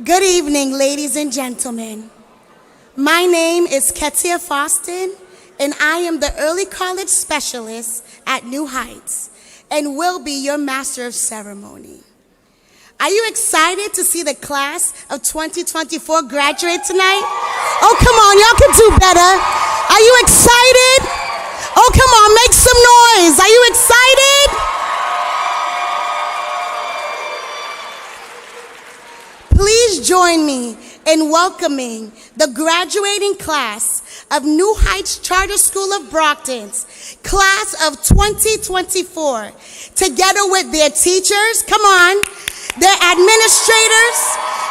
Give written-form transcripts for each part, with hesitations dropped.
Good evening, ladies and gentlemen. My name is Ketia Foston, and I am the Early College Specialist at New Heights and will be your Master of Ceremony. Are you excited to see the class of 2024 graduate tonight? Oh, come on, y'all can do better. Are you excited? Oh, come on, make some noise. Are you excited? Please join me in welcoming the graduating class of New Heights Charter School of Brockton's class of 2024, together with their teachers, come on, their administrators,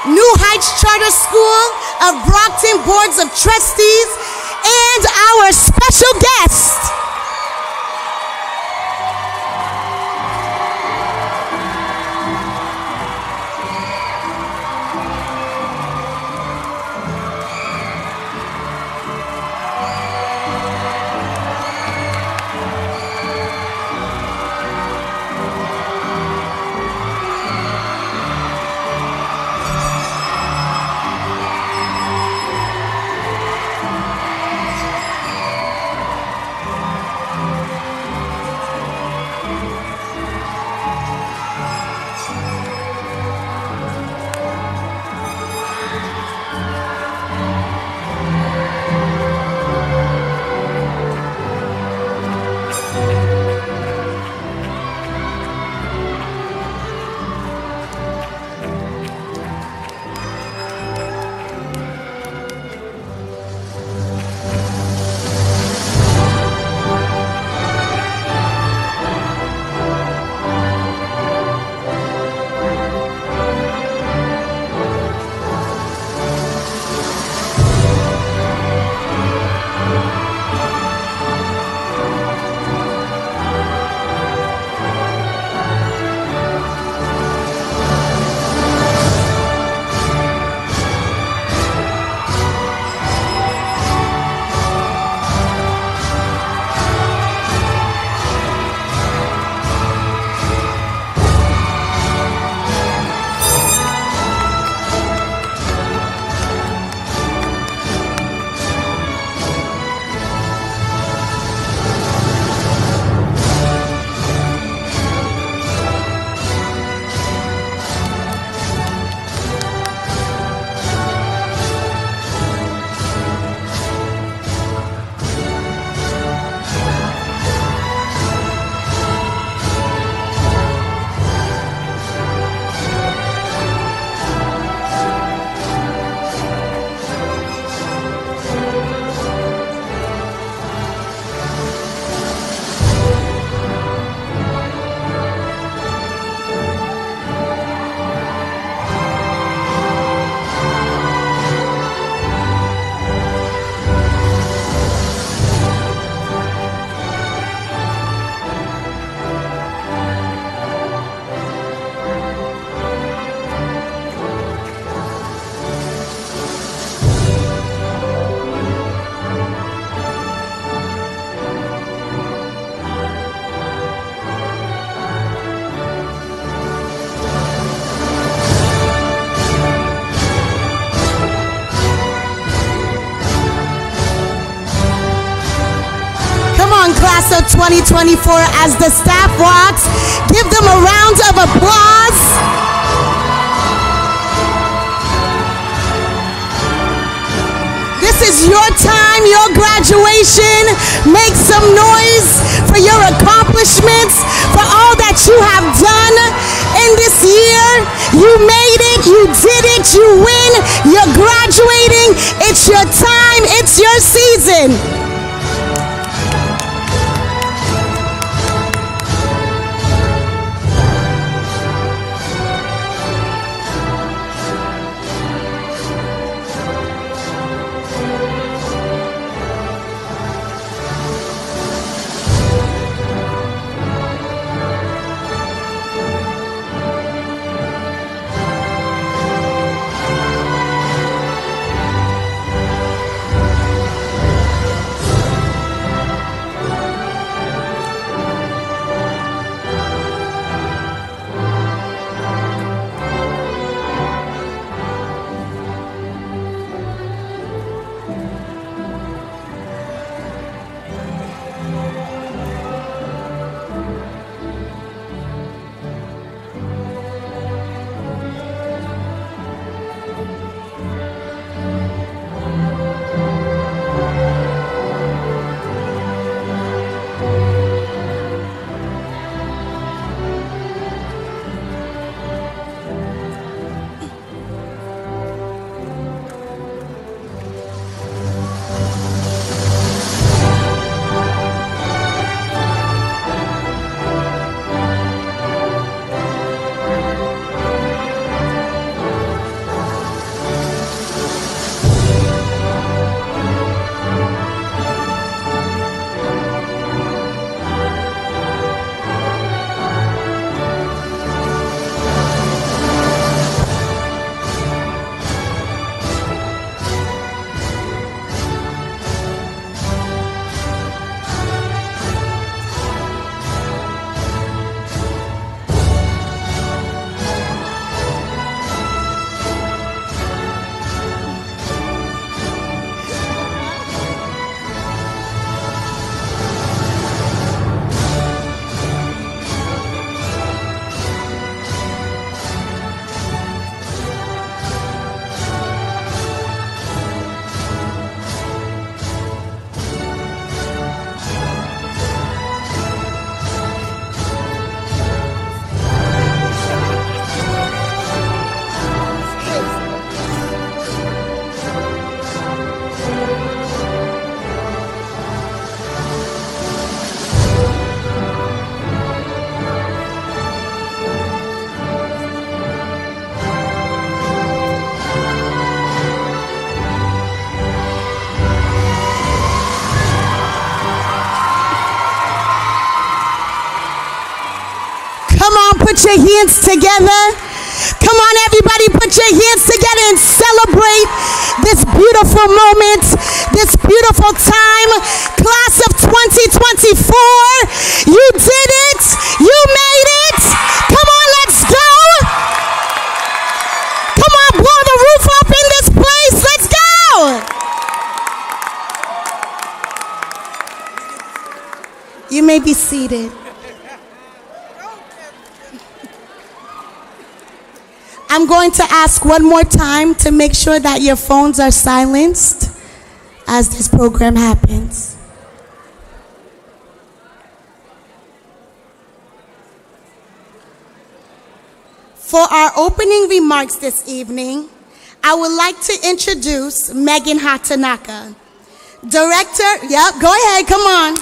New Heights Charter School of Brockton Boards of Trustees, and our special guest. Class of 2024, as the staff walks, give them a round of applause. This is your time, your graduation. Make some noise for your accomplishments, for all that you have done in this year. You made it, you did it, you win, you're graduating. It's your time, it's your season. your hands together. Come on, everybody, put your hands together and celebrate this beautiful moment, this beautiful time. Class of 2024, you did it. You made it. Come on, let's go. Come on, blow the roof up in this place. Let's go. You may be seated. I'm going to ask one more time to make sure that your phones are silenced as this program happens. For our opening remarks this evening, I would like to introduce Megan Hatanaka, Director, go ahead, come on.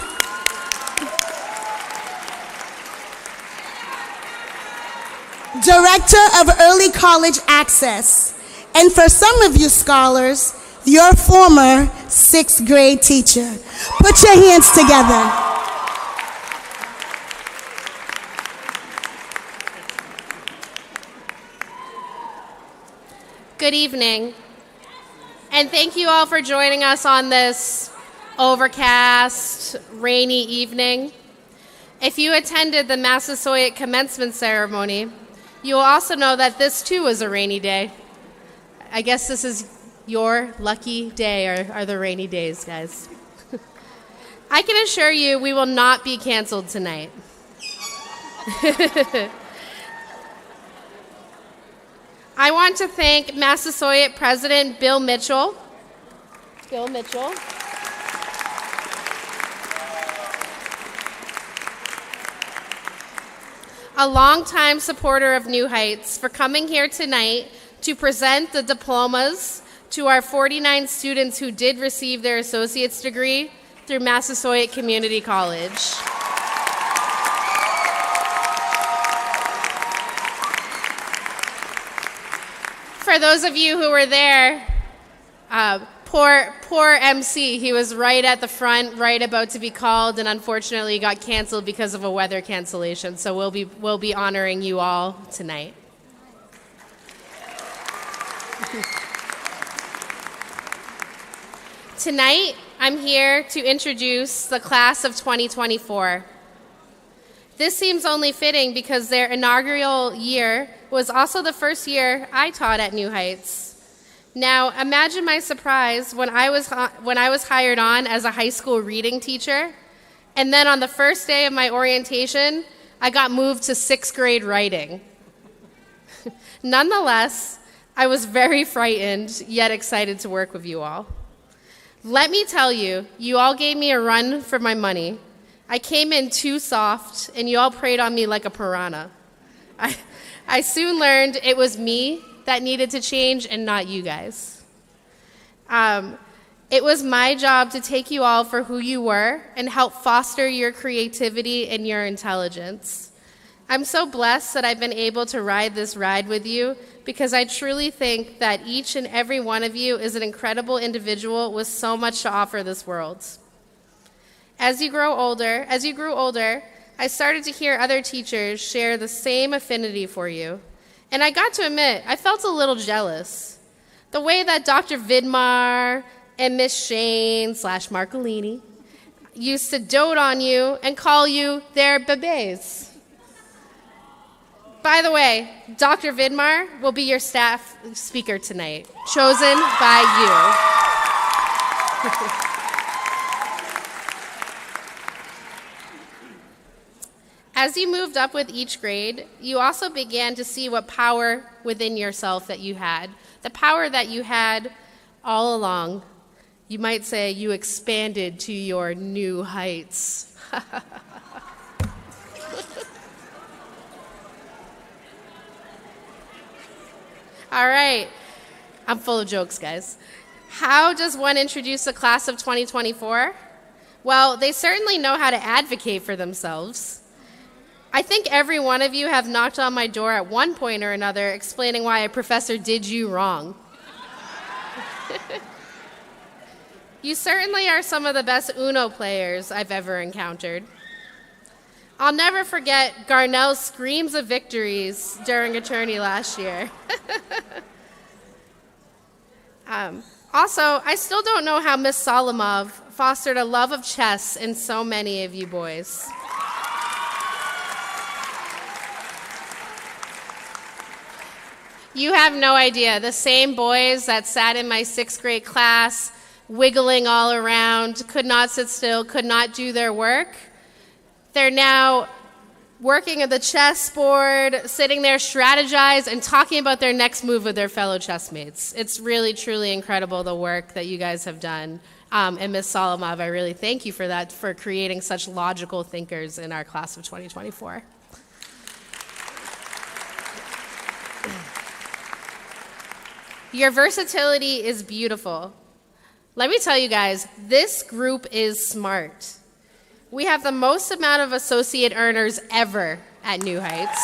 Director of Early College Access, and for some of you scholars, your former 6th grade teacher. Put your hands together. Good evening, and thank you all for joining us on this overcast, rainy evening. If you attended the Massasoit Commencement ceremony, you will also know that this too was a rainy day. I guess this is your lucky day, or are the rainy days, guys. I can assure you we will not be canceled tonight. I want to thank Massasoit President Bill Mitchell. A longtime supporter of New Heights, for coming here tonight to present the diplomas to our 49 students who did receive their associate's degree through Massasoit Community College. For those of you who were there, poor MC, he was right at the front, right about to be called, and unfortunately got canceled because of a weather cancellation. So we'll be honoring you all tonight. Tonight, I'm here to introduce the class of 2024. This seems only fitting because their inaugural year was also the first year I taught at New Heights. Now, imagine my surprise when I was hired on as a high school reading teacher, and then on the first day of my orientation, I got moved to 6th grade writing. Nonetheless, I was very frightened, yet excited to work with you all. Let me tell you, you all gave me a run for my money. I came in too soft, and you all preyed on me like a piranha. I soon learned it was me that needed to change and not you guys. It was my job to take you all for who you were and help foster your creativity and your intelligence. I'm so blessed that I've been able to ride this ride with you because I truly think that each and every one of you is an incredible individual with so much to offer this world. As you grew older, I started to hear other teachers share the same affinity for you. And I got to admit, I felt a little jealous. The way that Dr. Vidmar and Miss Shane / Marcolini used to dote on you and call you their bebés. By the way, Dr. Vidmar will be your staff speaker tonight, chosen by you. As you moved up with each grade, you also began to see what power within yourself that you had, the power that you had all along. You might say you expanded to your new heights. All right, I'm full of jokes, guys. How does one introduce the class of 2024? Well, they certainly know how to advocate for themselves. I think every one of you have knocked on my door at one point or another explaining why a professor did you wrong. You certainly are some of the best Uno players I've ever encountered. I'll never forget Garnell's screams of victories during attorney last year. Also, I still don't know how Miss Solomov fostered a love of chess in so many of you boys. You have no idea. The same boys that sat in my 6th grade class, wiggling all around, could not sit still, could not do their work. They're now working at the chessboard, sitting there, strategize, and talking about their next move with their fellow chessmates. It's really, truly incredible, the work that you guys have done. And Ms. Solomov, I really thank you for that, for creating such logical thinkers in our class of 2024. Your versatility is beautiful. Let me tell you guys, this group is smart. We have the most amount of associate earners ever at New Heights.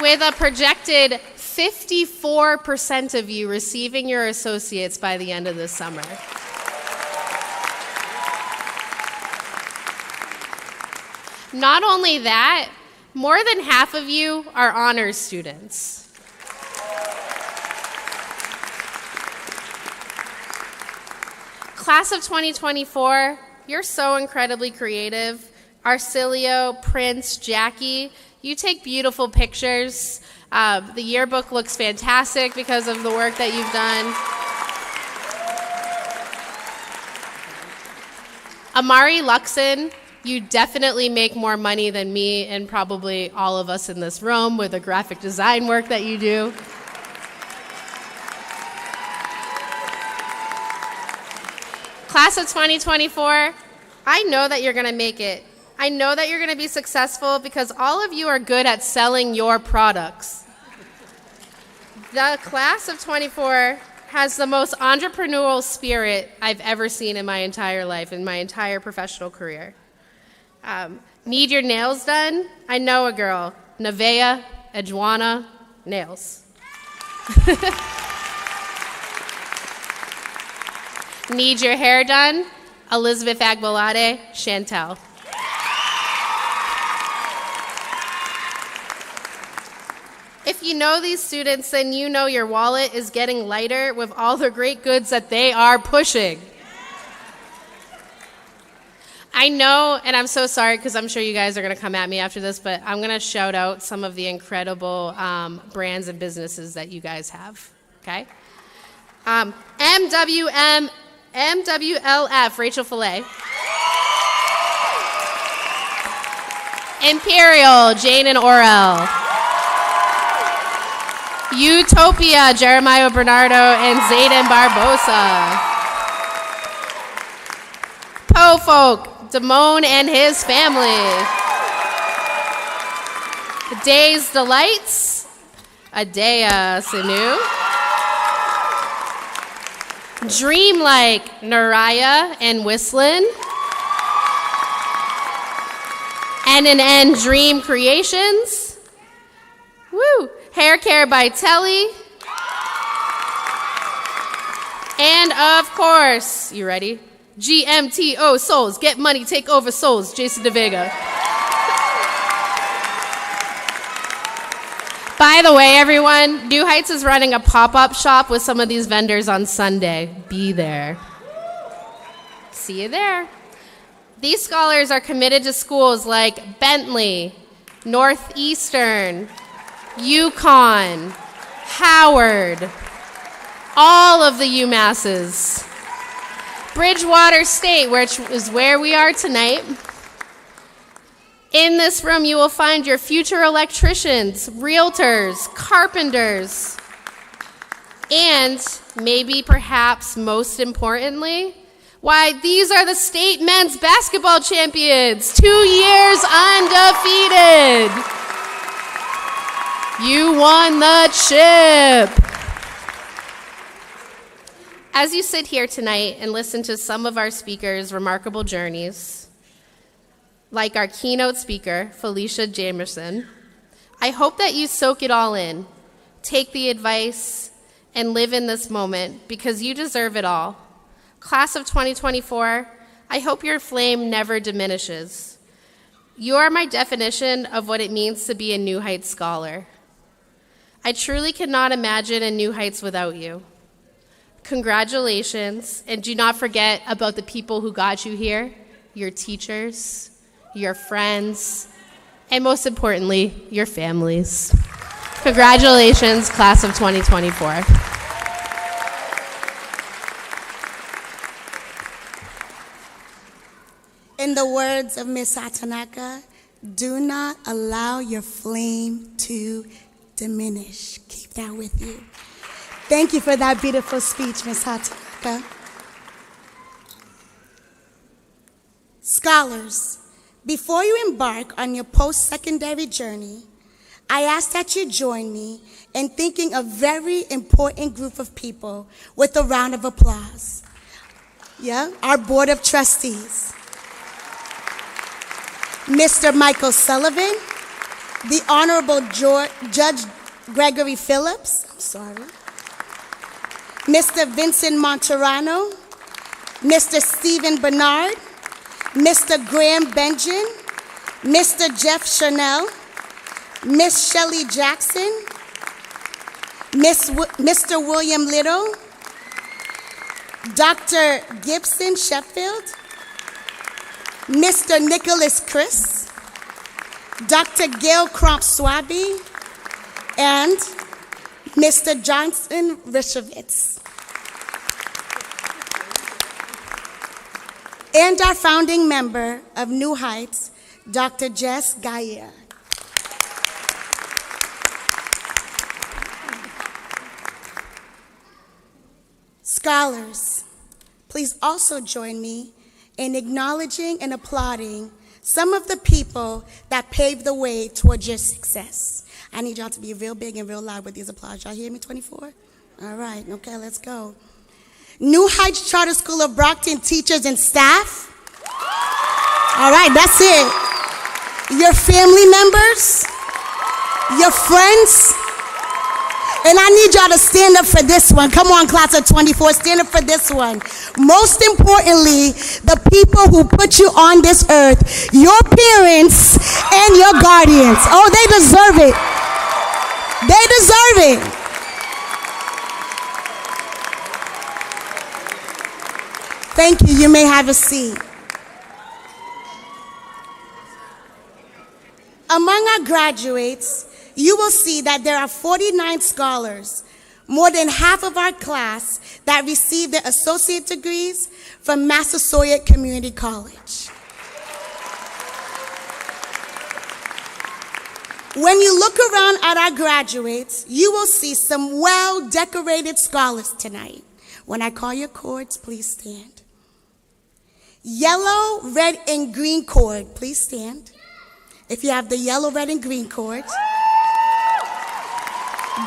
With a projected 54% of you receiving your associates by the end of this summer. Not only that, more than half of you are honors students. Class of 2024, you're so incredibly creative. Arcilio, Prince, Jackie, you take beautiful pictures. The yearbook looks fantastic because of the work that you've done. Amari Luxon, you definitely make more money than me and probably all of us in this room with the graphic design work that you do. Class of 2024, I know that you're going to make it. I know that you're going to be successful because all of you are good at selling your products. The class of 24 has the most entrepreneurial spirit I've ever seen in my entire life, in my entire professional career. Need your nails done? I know a girl, Nevaeh Edwana Nails. Need your hair done? Elizabeth Agbolade, Chantel. If you know these students, then you know your wallet is getting lighter with all the great goods that they are pushing. I know, and I'm so sorry because I'm sure you guys are going to come at me after this, but I'm going to shout out some of the incredible brands and businesses that you guys have, okay? MWLF, Rachel Fillet. Imperial, Jane and Orel. Utopia, Jeremiah Bernardo and Zayden Barbosa. Po-Folk, Damone and his family. Day's Delights, Adea Sinu. Dreamlike, Naraya and Whistling. N&N Dream Creations. Woo! Hair Care by Telly. And of course, you ready? GMTO Souls, Get Money, Take Over Souls, Jason DeVega. By the way, everyone, New Heights is running a pop-up shop with some of these vendors on Sunday. Be there. See you there. These scholars are committed to schools like Bentley, Northeastern, UConn, Howard, all of the UMasses. Bridgewater State, which is where we are tonight. In this room, you will find your future electricians, realtors, carpenters, and maybe, perhaps most importantly, why, these are the state men's basketball champions, 2 years undefeated. You won the chip. As you sit here tonight and listen to some of our speakers' remarkable journeys, like our keynote speaker, Felicia Jamerson, I hope that you soak it all in, take the advice, and live in this moment because you deserve it all. Class of 2024, I hope your flame never diminishes. You are my definition of what it means to be a New Heights scholar. I truly cannot imagine a New Heights without you. Congratulations, and do not forget about the people who got you here, your teachers, your friends, and most importantly, your families. Congratulations, class of 2024. In the words of Ms. Hatanaka, do not allow your flame to diminish. Keep that with you. Thank you for that beautiful speech, Ms. Hatanaka. Scholars, before you embark on your post-secondary journey, I ask that you join me in thanking a very important group of people with a round of applause. Yeah, our Board of Trustees. Mr. Michael Sullivan, the Honorable Judge Gregory Phillips, Mr. Vincent Monterano, Mr. Stephen Bernard, Mr. Graham Benjamin, Mr. Jeff Chanel, Miss Shelley Jackson, Mr. William Little, Dr. Gibson Sheffield, Mr. Nicholas Chris, Dr. Gail Cromp-Swaby, and Mr. Johnson Rishovitz. And our founding member of New Heights, Dr. Jess Gaia. Scholars, please also join me in acknowledging and applauding some of the people that paved the way towards your success. I need y'all to be real big and real loud with these applause. Y'all hear me, 24? All right, okay, let's go. New Heights Charter School of Brockton teachers and staff. All right, that's it. Your family members, your friends, and I need y'all to stand up for this one. Come on, class of 24, stand up for this one. Most importantly, the people who put you on this earth, your parents and your guardians. Oh, they deserve it. They deserve it. Thank you. You may have a seat. Among our graduates, you will see that there are 49 scholars, more than half of our class, that received their associate degrees from Massasoit Community College. When you look around at our graduates, you will see some well-decorated scholars tonight. When I call your cords, please stand. Yellow, red, and green cord, please stand. If you have the yellow, red, and green cords.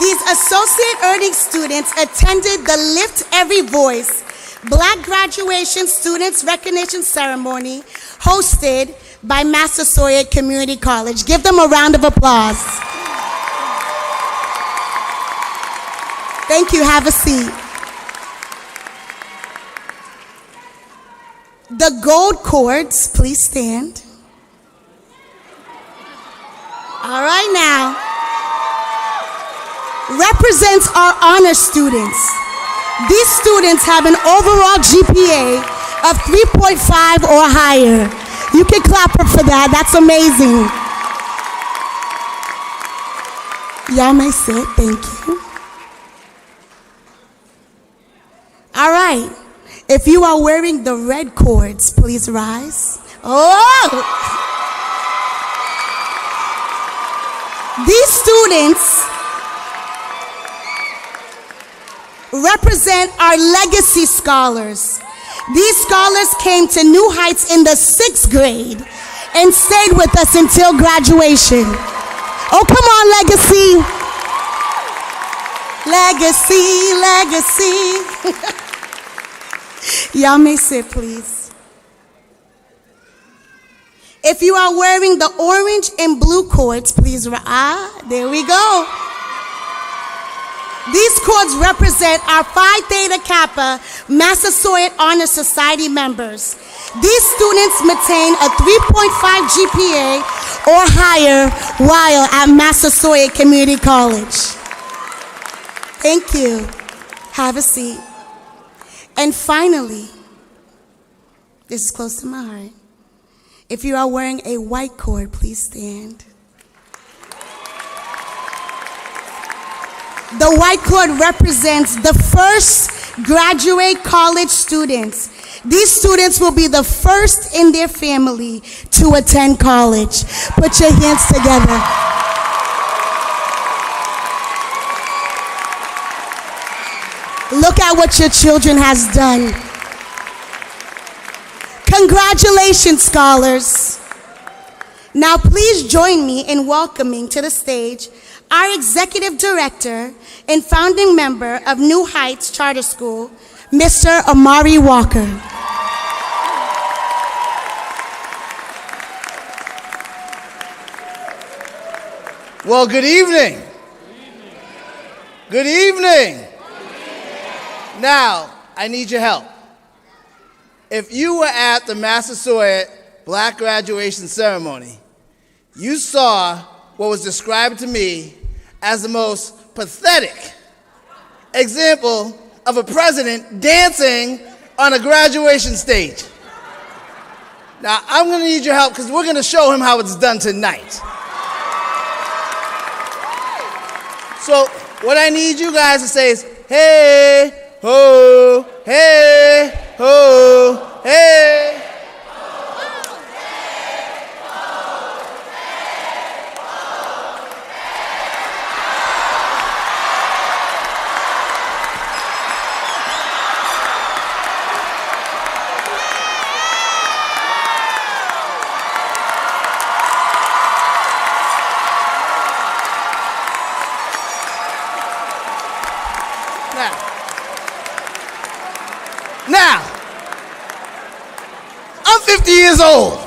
These associate earning students attended the Lift Every Voice Black Graduation Students Recognition Ceremony hosted by Massasoit Community College. Give them a round of applause. Thank you. Have a seat. The gold cords, please stand. All right now, represents our honor students. These students have an overall GPA of 3.5 or higher. You can clap up for that. That's amazing. Y'all may sit. Thank you. All right. If you are wearing the red cords, please rise. Oh! These students represent our legacy scholars. These scholars came to New Heights in the 6th grade and stayed with us until graduation. Oh, come on, legacy. Legacy, legacy. Y'all may sit, please. If you are wearing the orange and blue cords, please. There we go. These cords represent our Phi Theta Kappa Massasoit Honor Society members. These students maintain a 3.5 GPA or higher while at Massasoit Community College. Thank you. Have a seat. And finally, this is close to my heart. If you are wearing a white cord, please stand. The white cord represents the first graduate college students. These students will be the first in their family to attend college. Put your hands together. Look at what your children has done. Congratulations, scholars. Now please join me in welcoming to the stage our Executive Director and founding member of New Heights Charter School, Mr. Amari Walker. Well, good evening. Good evening. Now, I need your help. If you were at the Massasoit Black Graduation Ceremony, you saw what was described to me as the most pathetic example of a president dancing on a graduation stage. Now, I'm going to need your help because we're going to show him how it's done tonight. So, what I need you guys to say is, hey, ho, hey, ho, hey. Now, I'm 50 years old.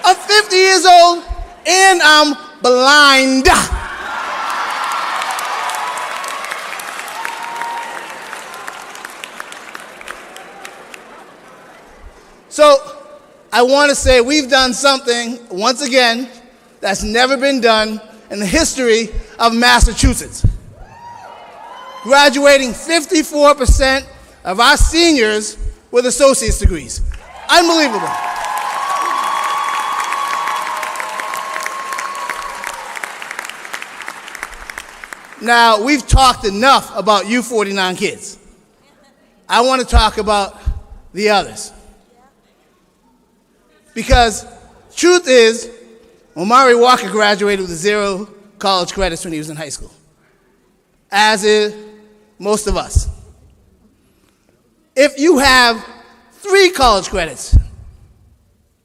I'm 50 years old and I'm blind. So, I want to say we've done something, once again, that's never been done in the history of Massachusetts. Graduating 54% of our seniors with associate's degrees. Unbelievable. Now, we've talked enough about you 49 kids. I want to talk about the others. Because truth is, Omari Walker graduated with 0 college credits when he was in high school, as is most of us. If you have 3 college credits,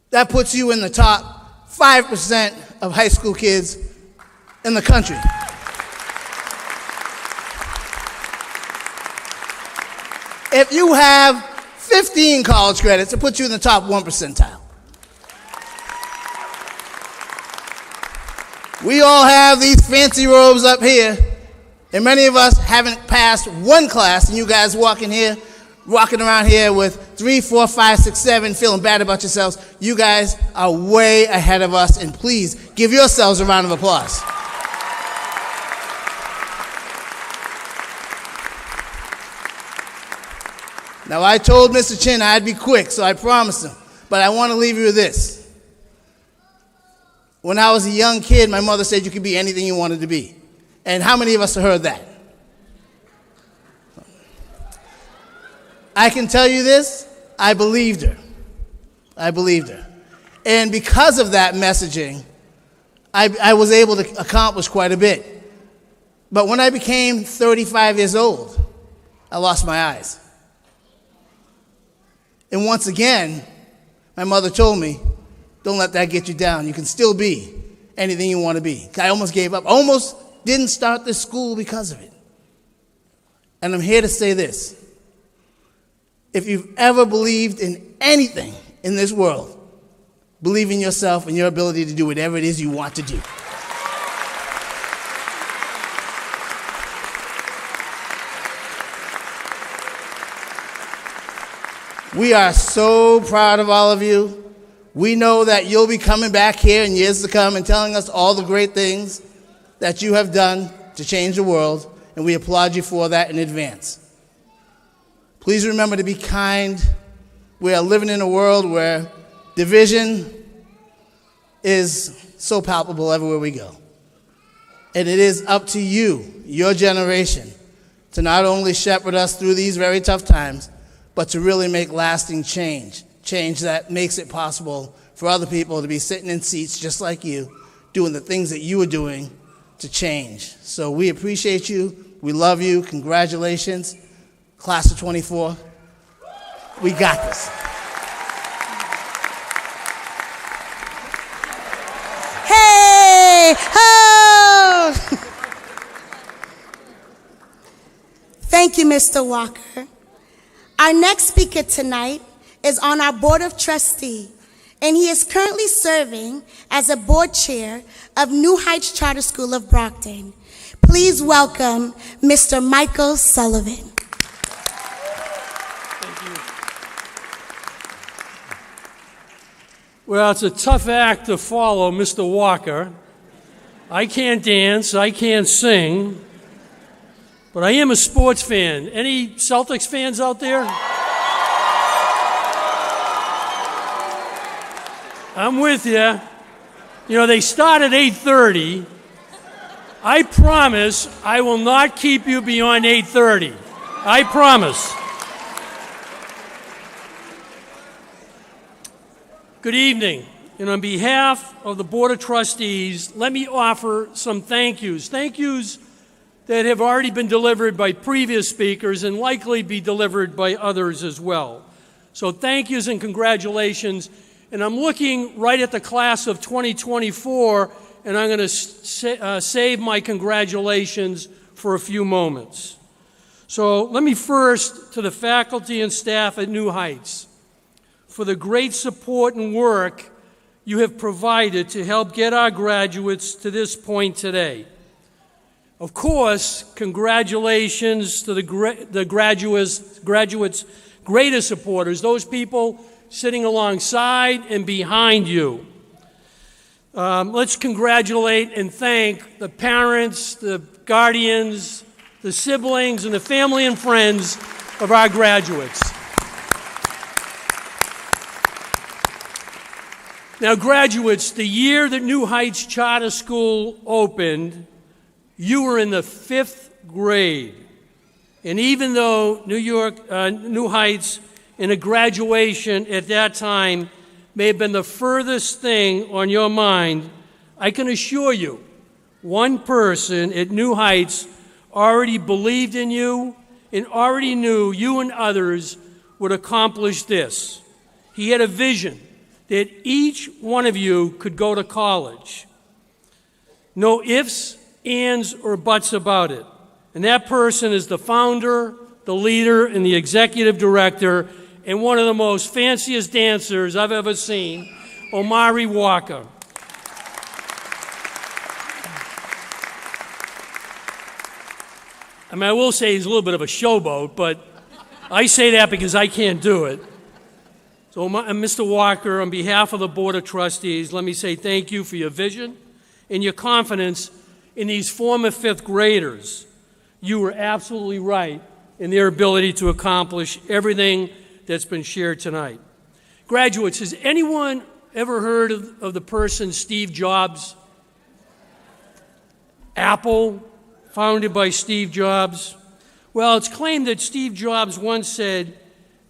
that puts you in the top 5% of high school kids in the country. If you have 15 college credits, it puts you in the top 1 percentile. We all have these fancy robes up here, and many of us haven't passed 1 class, and you guys walking around here with 3, 4, 5, 6, 7, feeling bad about yourselves. You guys are way ahead of us, and please give yourselves a round of applause. Now, I told Mr. Chin I'd be quick, so I promised him, but I want to leave you with this. When I was a young kid, my mother said you could be anything you wanted to be. And how many of us have heard that? I can tell you this, I believed her. I believed her. And because of that messaging, I was able to accomplish quite a bit. But when I became 35 years old, I lost my eyes. And once again, my mother told me, don't let that get you down. You can still be anything you want to be. I almost gave up. Almost didn't start this school because of it. And I'm here to say this. If you've ever believed in anything in this world, believe in yourself and your ability to do whatever it is you want to do. We are so proud of all of you. We know that you'll be coming back here in years to come and telling us all the great things that you have done to change the world, and we applaud you for that in advance. Please remember to be kind. We are living in a world where division is so palpable everywhere we go. And it is up to you, your generation, to not only shepherd us through these very tough times, but to really make lasting change that makes it possible for other people to be sitting in seats just like you, doing the things that you are doing to change. So we appreciate you. We love you. Congratulations. Class of 24. We got this. Hey! Ho! Thank you, Mr. Walker. Our next speaker tonight is on our Board of Trustees, and he is currently serving as a board chair of New Heights Charter School of Brockton. Please welcome Mr. Michael Sullivan. Thank you. Well, it's a tough act to follow, Mr. Walker. I can't dance, I can't sing, but I am a sports fan. Any Celtics fans out there? I'm with you. You know, they start at 8:30. I promise I will not keep you beyond 8:30. I promise. Good evening. And on behalf of the Board of Trustees, let me offer some thank yous. Thank yous that have already been delivered by previous speakers and likely be delivered by others as well. So thank yous and congratulations. And I'm looking right at the class of 2024, and I'm going to save my congratulations for a few moments. So let me first to the faculty and staff at New Heights for the great support and work you have provided to help get our graduates to this point today. Of course, congratulations to the graduates' greatest supporters, those people sitting alongside and behind you. Let's congratulate and thank the parents, the guardians, the siblings, and the family and friends of our graduates. Now, graduates, the year that New Heights Charter School opened, you were in the 5th grade. And even though New Heights and a graduation at that time may have been the furthest thing on your mind, I can assure you, one person at New Heights already believed in you and already knew you and others would accomplish this. He had a vision that each one of you could go to college. No ifs, ands, or buts about it. And that person is the founder, the leader, and the executive director, and one of the most fanciest dancers I've ever seen, Omari Walker. I mean, I will say he's a little bit of a showboat, but I say that because I can't do it. So, Mr. Walker, on behalf of the Board of Trustees, let me say thank you for your vision and your confidence in these former 5th graders. You were absolutely right in their ability to accomplish everything that's been shared tonight. Graduates, has anyone ever heard of the person Steve Jobs? Apple, founded by Steve Jobs. Well, it's claimed that Steve Jobs once said,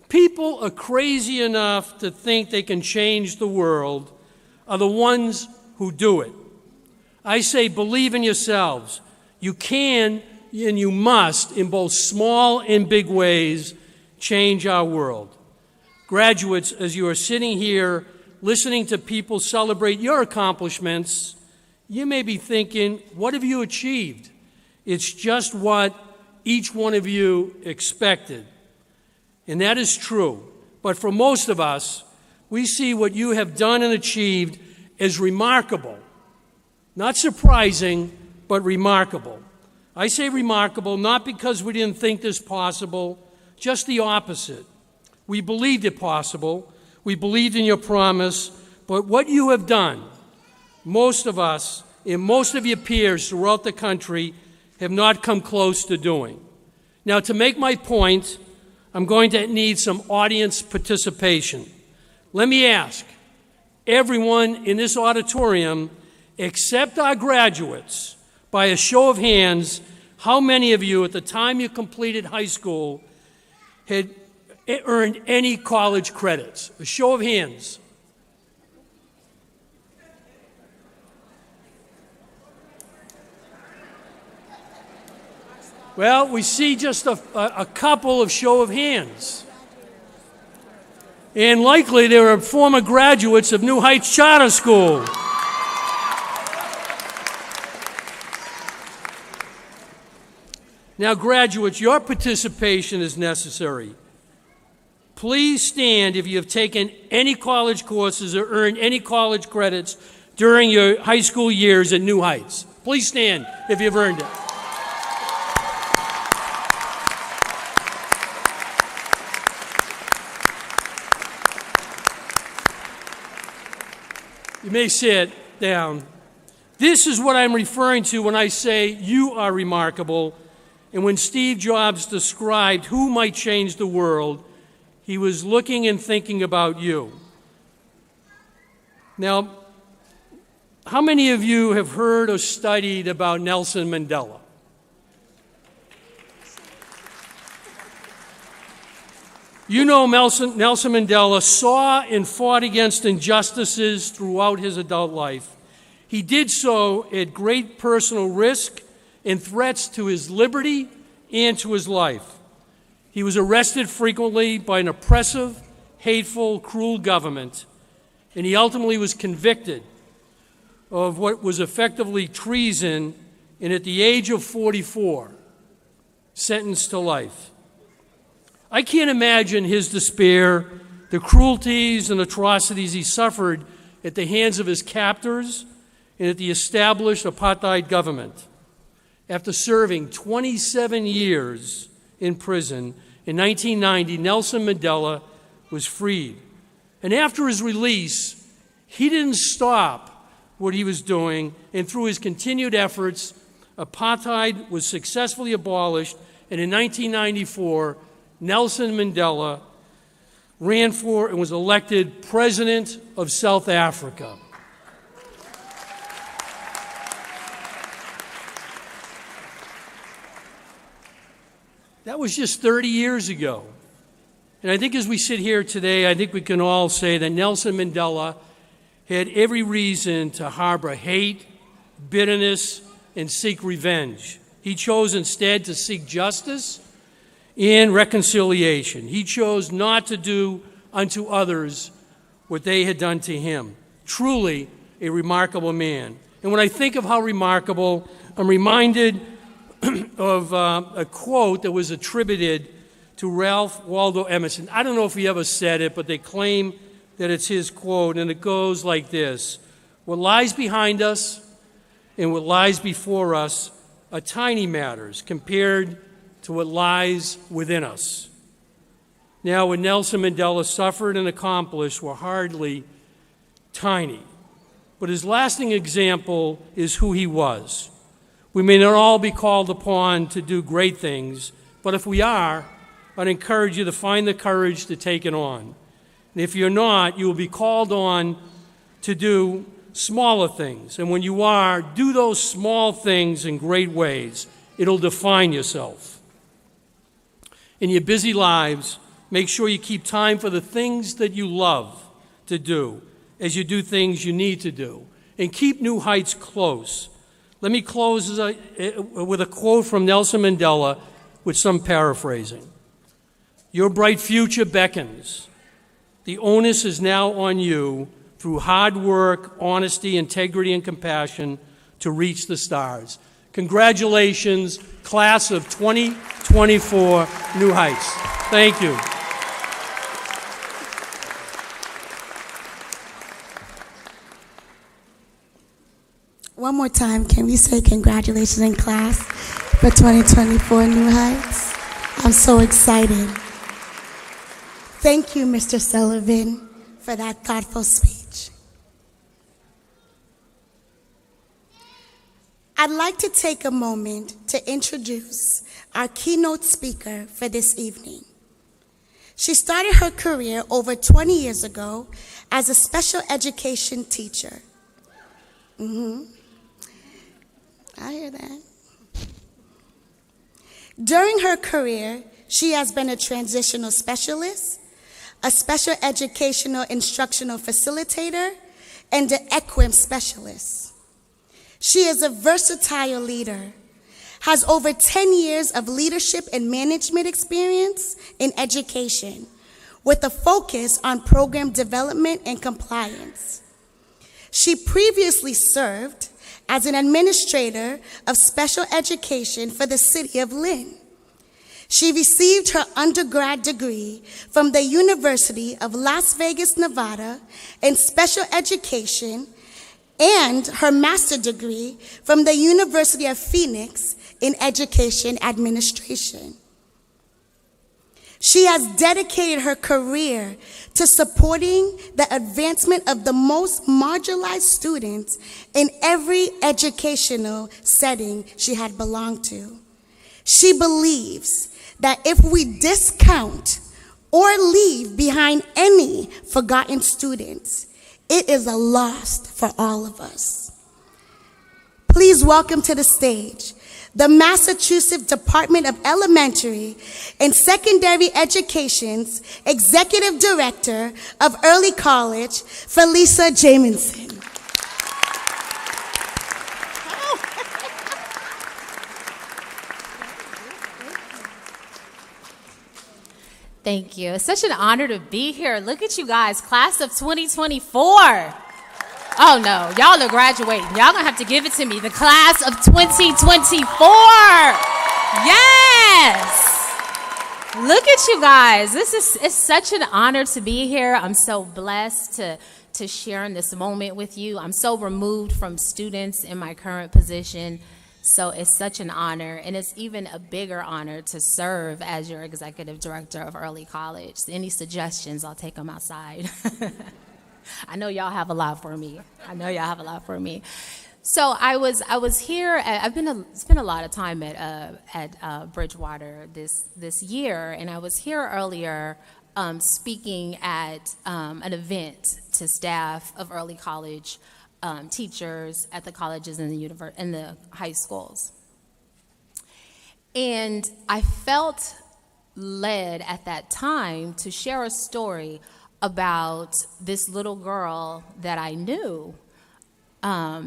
"People are crazy enough to think they can change the world are the ones who do it." I say believe in yourselves. You can and you must, in both small and big ways, change our world. Graduates, as you are sitting here listening to people celebrate your accomplishments, you may be thinking, what have you achieved? It's just what each one of you expected. And that is true. But for most of us, we see what you have done and achieved as remarkable. Not surprising, but remarkable. I say remarkable not because we didn't think this possible, just the opposite. We believed it possible. We believed in your promise. But what you have done, most of us and most of your peers throughout the country have not come close to doing. Now, to make my point, I'm going to need some audience participation. Let me ask everyone in this auditorium, except our graduates, by a show of hands, how many of you at the time you completed high school had earned any college credits? A show of hands. Well, we see just a couple of show of hands. And likely they were former graduates of New Heights Charter School. Now, graduates, your participation is necessary. Please stand if you have taken any college courses or earned any college credits during your high school years at New Heights. Please stand if you've earned it. You may sit down. This is what I'm referring to when I say you are remarkable. And when Steve Jobs described who might change the world, he was looking and thinking about you. Now, how many of you have heard or studied about Nelson Mandela? You know Nelson Mandela saw and fought against injustices throughout his adult life. He did so at great personal risk and threats to his liberty and to his life. He was arrested frequently by an oppressive, hateful, cruel government, and he ultimately was convicted of what was effectively treason, and at the age of 44, sentenced to life. I can't imagine his despair, the cruelties and atrocities he suffered at the hands of his captors and at the established apartheid government. After serving 27 years in prison, in 1990, Nelson Mandela was freed. And after his release, he didn't stop what he was doing, and through his continued efforts, apartheid was successfully abolished, and in 1994, Nelson Mandela ran for and was elected President of South Africa. That was just 30 years ago. And I think as we sit here today, I think we can all say that Nelson Mandela had every reason to harbor hate, bitterness, and seek revenge. He chose instead to seek justice and reconciliation. He chose not to do unto others what they had done to him. Truly a remarkable man. And when I think of how remarkable, I'm reminded of a quote that was attributed to Ralph Waldo Emerson. I don't know if he ever said it, but they claim that it's his quote, and it goes like this: "What lies behind us and what lies before us are tiny matters compared to what lies within us." Now, what Nelson Mandela suffered and accomplished were hardly tiny, but his lasting example is who he was. We may not all be called upon to do great things, but if we are, I'd encourage you to find the courage to take it on. And if you're not, you will be called on to do smaller things. And when you are, do those small things in great ways. It'll define yourself. In your busy lives, make sure you keep time for the things that you love to do as you do things you need to do. And keep New Heights close. Let me close with a quote from Nelson Mandela with some paraphrasing. "Your bright future beckons. The onus is now on you, through hard work, honesty, integrity, and compassion, to reach the stars." Congratulations, class of 2024 New Heights. Thank you. One more time, can we say congratulations in class for 2024 New Heights? I'm so excited. Thank you, Mr. Sullivan, for that thoughtful speech. I'd like to take a moment to introduce our keynote speaker for this evening. She started her career over 20 years ago as a special education teacher. I hear that. During her career, she has been a transitional specialist, a special educational instructional facilitator, and an EQUIM specialist. She is a versatile leader, has over 10 years of leadership and management experience in education, with a focus on program development and compliance. She previously served as an administrator of special education for the city of Lynn. She received her undergrad degree from the University of Las Vegas, Nevada in special education, and her master's degree from the University of Phoenix in education administration. She has dedicated her career to supporting the advancement of the most marginalized students in every educational setting she had belonged to. She believes that if we discount or leave behind any forgotten students, it is a loss for all of us. Please welcome to the stage the Massachusetts Department of Elementary and Secondary Education's Executive Director of Early College, Felisa Jamison. Thank you. It's such an honor to be here. Look at you guys, class of 2024. Oh no, y'all are graduating. Y'all gonna have to give it to me. The class of 2024. Yes. Look at you guys. It's such an honor to be here. I'm so blessed to share in this moment with you. I'm so removed from students in my current position. So it's such an honor, and it's even a bigger honor to serve as your executive director of early college. Any suggestions, I'll take them outside. I know y'all have a lot for me. So I was here. I've spent a lot of time at Bridgewater this year, and I was here earlier speaking at an event to staff of early college teachers at the colleges and the high schools. And I felt led at that time to share a story about this little girl that I knew,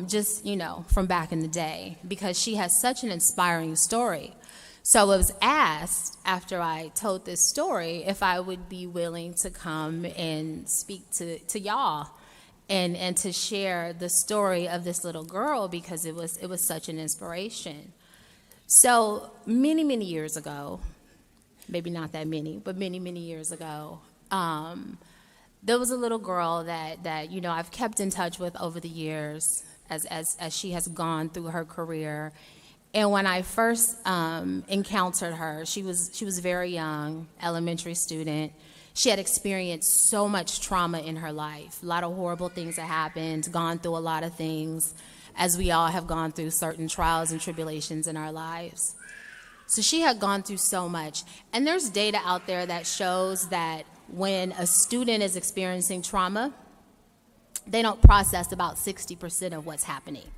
just, from back in the day, because she has such an inspiring story. So I was asked after I told this story if I would be willing to come and speak to y'all and to share the story of this little girl, because it was such an inspiration. So many years ago, maybe not that many, but many years ago, there was a little girl that I've kept in touch with over the years as she has gone through her career. And when I first encountered her, she was very young, elementary student. She had experienced so much trauma in her life, a lot of horrible things that happened, gone through a lot of things, as we all have gone through certain trials and tribulations in our lives. So she had gone through so much. And there's data out there that shows that when a student is experiencing trauma, they don't process about 60% of what's happening.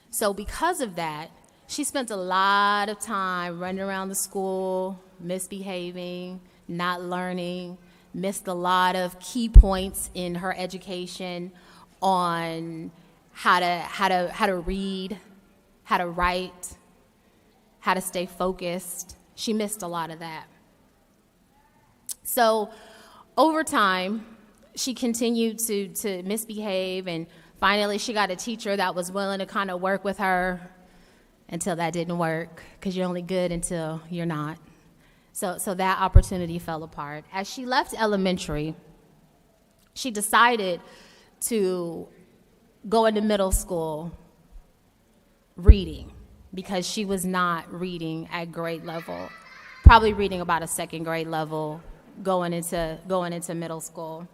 So because of that, she spent a lot of time running around the school, misbehaving, not learning, missed a lot of key points in her education on how to read, how to write, how to stay focused. She missed a lot of that. So over time, she continued to misbehave, and finally she got a teacher that was willing to kind of work with her until that didn't work, because you're only good until you're not. So that opportunity fell apart. As she left elementary, she decided to go into middle school reading, because she was not reading at grade level, probably reading about a second grade level, going into middle school.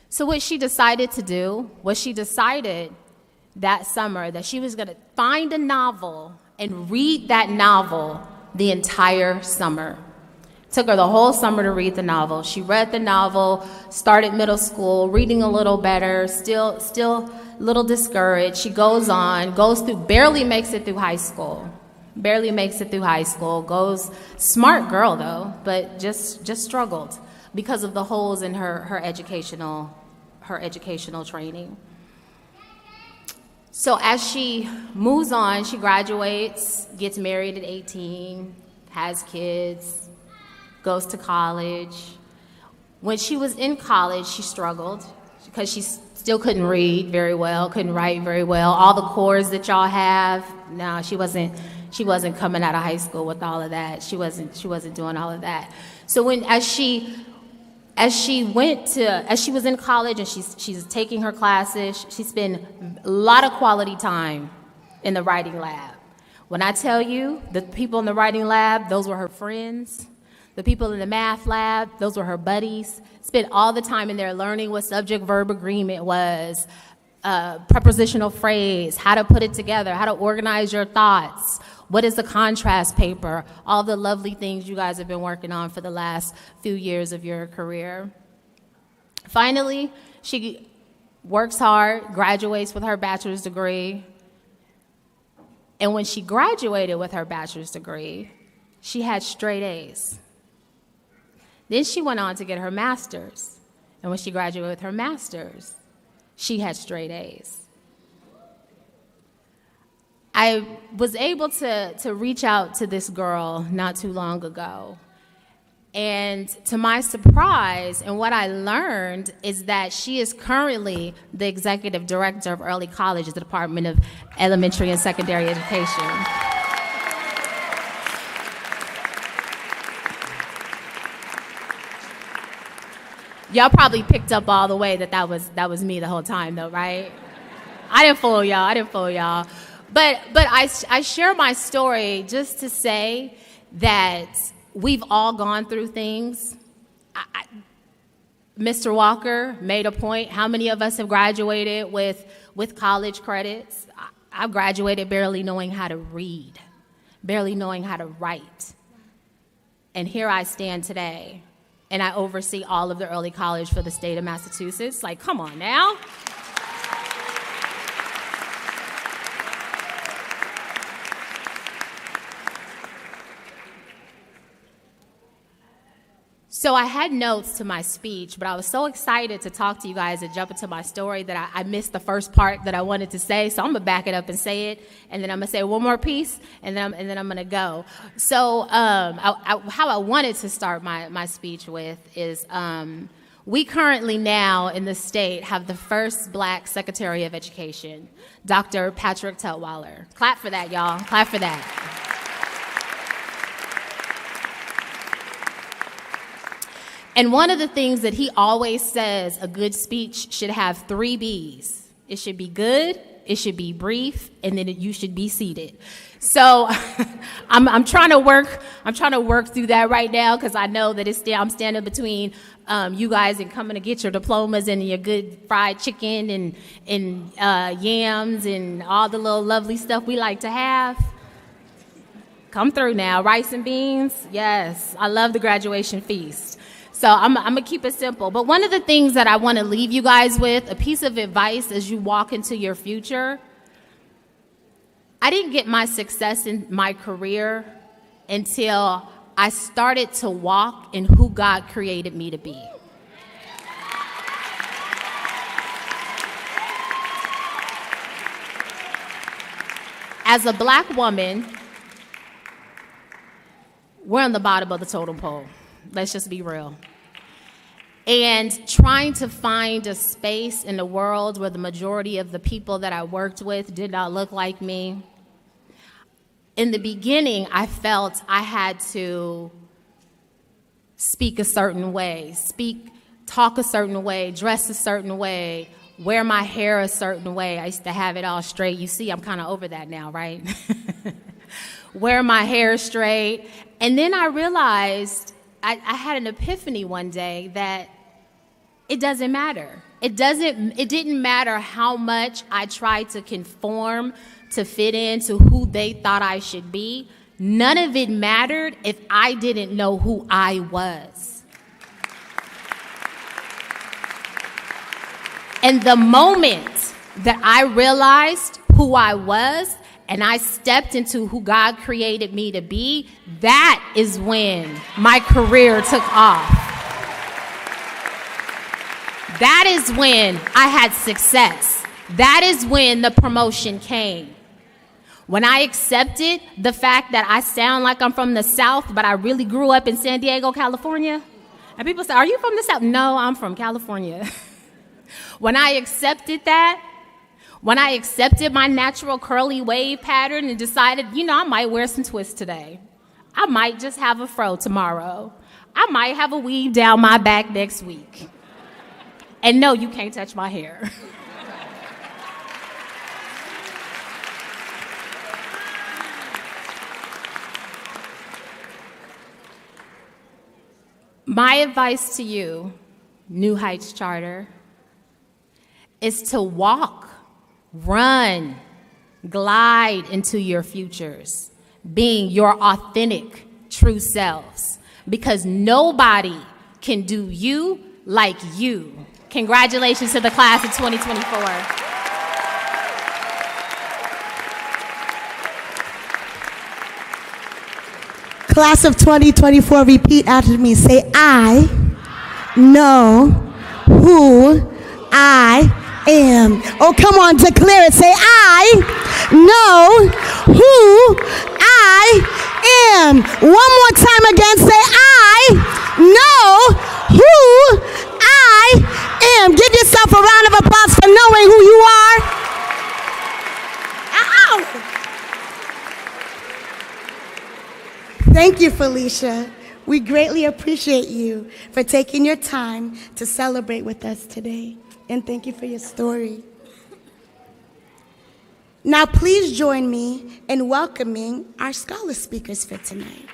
So what she decided to do was she decided that summer that she was going to find a novel and read that novel the entire summer. Took her the whole summer to read the novel. She read the novel, started middle school, reading a little better, still a little discouraged. She goes on, goes through, barely makes it through high school. Barely makes it through high school. Goes, smart girl though, but just struggled because of the holes in her educational training. So as she moves on, she graduates, gets married at 18, has kids, goes to college. When she was in college, she struggled because she still couldn't read very well, couldn't write very well. All the cores that y'all have, no, she wasn't coming out of high school with all of that. She wasn't doing all of that. So as she was in college and she's taking her classes, she spent a lot of quality time in the writing lab. When I tell you, the people in the writing lab, those were her friends. The people in the math lab, those were her buddies. Spent all the time in there learning what subject-verb agreement was, prepositional phrase, how to put it together, how to organize your thoughts, what is the contrast paper, all the lovely things you guys have been working on for the last few years of your career. Finally, she works hard, graduates with her bachelor's degree. And when she graduated with her bachelor's degree, she had straight A's. Then she went on to get her master's. And when she graduated with her master's, she had straight A's. I was able to reach out to this girl not too long ago. And to my surprise, and what I learned is that she is currently the executive director of early college at the Department of Elementary and Secondary Education. Y'all probably picked up all the way that was me the whole time, though, right? I didn't fool y'all. But I share my story just to say that we've all gone through things. Mr. Walker made a point. How many of us have graduated with college credits? I graduated barely knowing how to read, barely knowing how to write. And here I stand today. And I oversee all of the early college for the state of Massachusetts. Like, come on now. So I had notes to my speech, but I was so excited to talk to you guys and jump into my story that I missed the first part that I wanted to say. So I'm gonna back it up and say it, and then I'm gonna say one more piece, and then I'm gonna go. So how I wanted to start my speech with is we currently now in the state have the first Black Secretary of Education, Dr. Patrick Tutwiler. Clap for that, y'all. Clap for that. And one of the things that he always says a good speech should have 3 B's. It should be good, it should be brief, and then you should be seated. So I'm trying to work through that right now because I know that I'm standing between you guys and coming to get your diplomas and your good fried chicken and yams and all the little lovely stuff we like to have. Come through now. Rice and beans, yes. I love the graduation feast. So I'm going to keep it simple. But one of the things that I want to leave you guys with, a piece of advice as you walk into your future, I didn't get my success in my career until I started to walk in who God created me to be. As a Black woman, we're on the bottom of the totem pole. Let's just be real. And trying to find a space in the world where the majority of the people that I worked with did not look like me. In the beginning, I felt I had to speak a certain way, talk a certain way, dress a certain way, wear my hair a certain way. I used to have it all straight. You see, I'm kind of over that now, right? Wear my hair straight. And then I realized I had an epiphany one day that it doesn't matter. It didn't matter how much I tried to conform to fit into who they thought I should be. None of it mattered if I didn't know who I was. And the moment that I realized who I was and I stepped into who God created me to be, that is when my career took off. That is when I had success. That is when the promotion came. When I accepted the fact that I sound like I'm from the South, but I really grew up in San Diego, California. And people say, are you from the South? No, I'm from California. When I accepted that, when I accepted my natural curly wave pattern and decided, I might wear some twists today. I might just have a fro tomorrow. I might have a weave down my back next week. And no, you can't touch my hair. My advice to you, New Heights Charter, is to walk, run, glide into your futures, being your authentic, true selves, because nobody can do you like you. Congratulations to the class of 2024. Class of 2024, repeat after me. Say, I know who I am. Oh, come on, declare it. Say, I know who I am. One more time again. Say, I know who I am. Give yourself a round of applause for knowing who you are. Ow! Thank you, Felicia. We greatly appreciate you for taking your time to celebrate with us today. And thank you for your story. Now, please join me in welcoming our scholar speakers for tonight.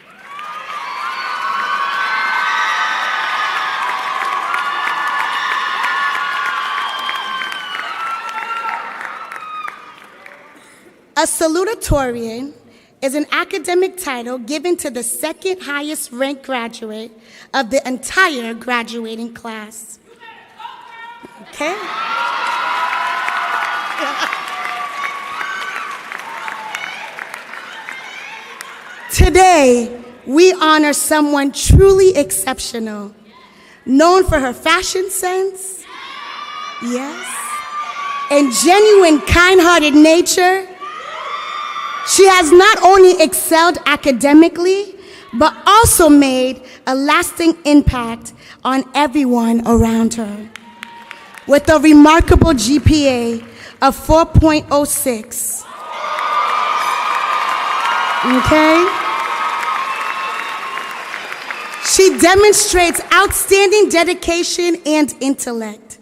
A salutatorian is an academic title given to the second highest ranked graduate of the entire graduating class. Okay? Today, we honor someone truly exceptional, known for her fashion sense, yes, and genuine kind-hearted nature. She has not only excelled academically, but also made a lasting impact on everyone around her. With a remarkable GPA of 4.06. Okay? She demonstrates outstanding dedication and intellect.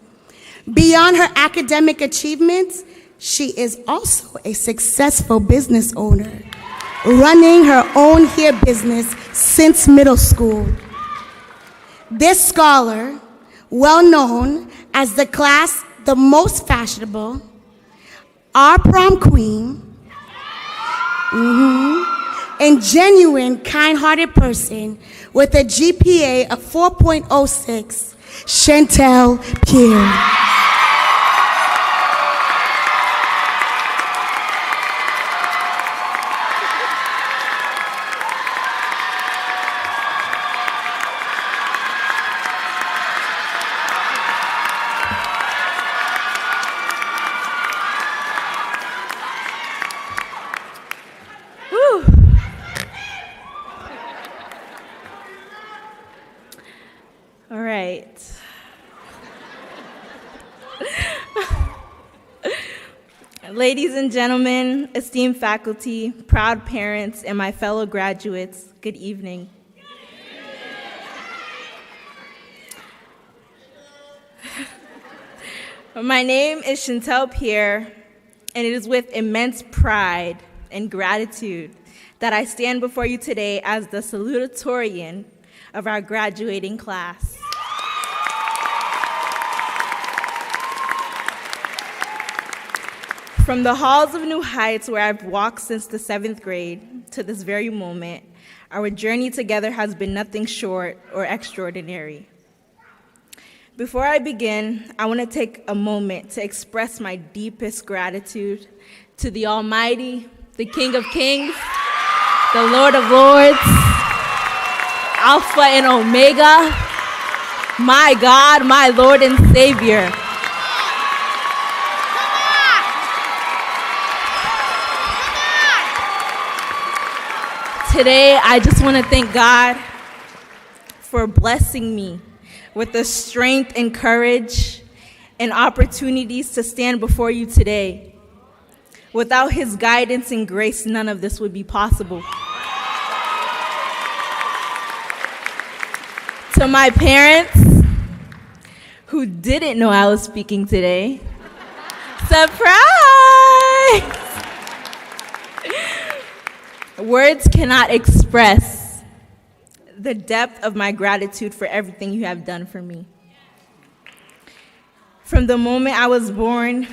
Beyond her academic achievements, she is also a successful business owner, running her own hair business since middle school. This scholar, well known as the class the most fashionable, our prom queen, and genuine kind-hearted person with a GPA of 4.06, Chantel Pierre. All right. Ladies and gentlemen, esteemed faculty, proud parents, and my fellow graduates, good evening. My name is Chantel Pierre, and it is with immense pride and gratitude that I stand before you today as the salutatorian of our graduating class. From the halls of New Heights, where I've walked since the 7th grade, to this very moment, our journey together has been nothing short or extraordinary. Before I begin, I want to take a moment to express my deepest gratitude to the Almighty, the King of Kings, the Lord of Lords, Alpha and Omega, my God, my Lord and Savior. Today, I just want to thank God for blessing me with the strength and courage and opportunities to stand before you today. Without his guidance and grace, none of this would be possible. To my parents, who didn't know I was speaking today, surprise! Words cannot express the depth of my gratitude for everything you have done for me. From the moment I was born,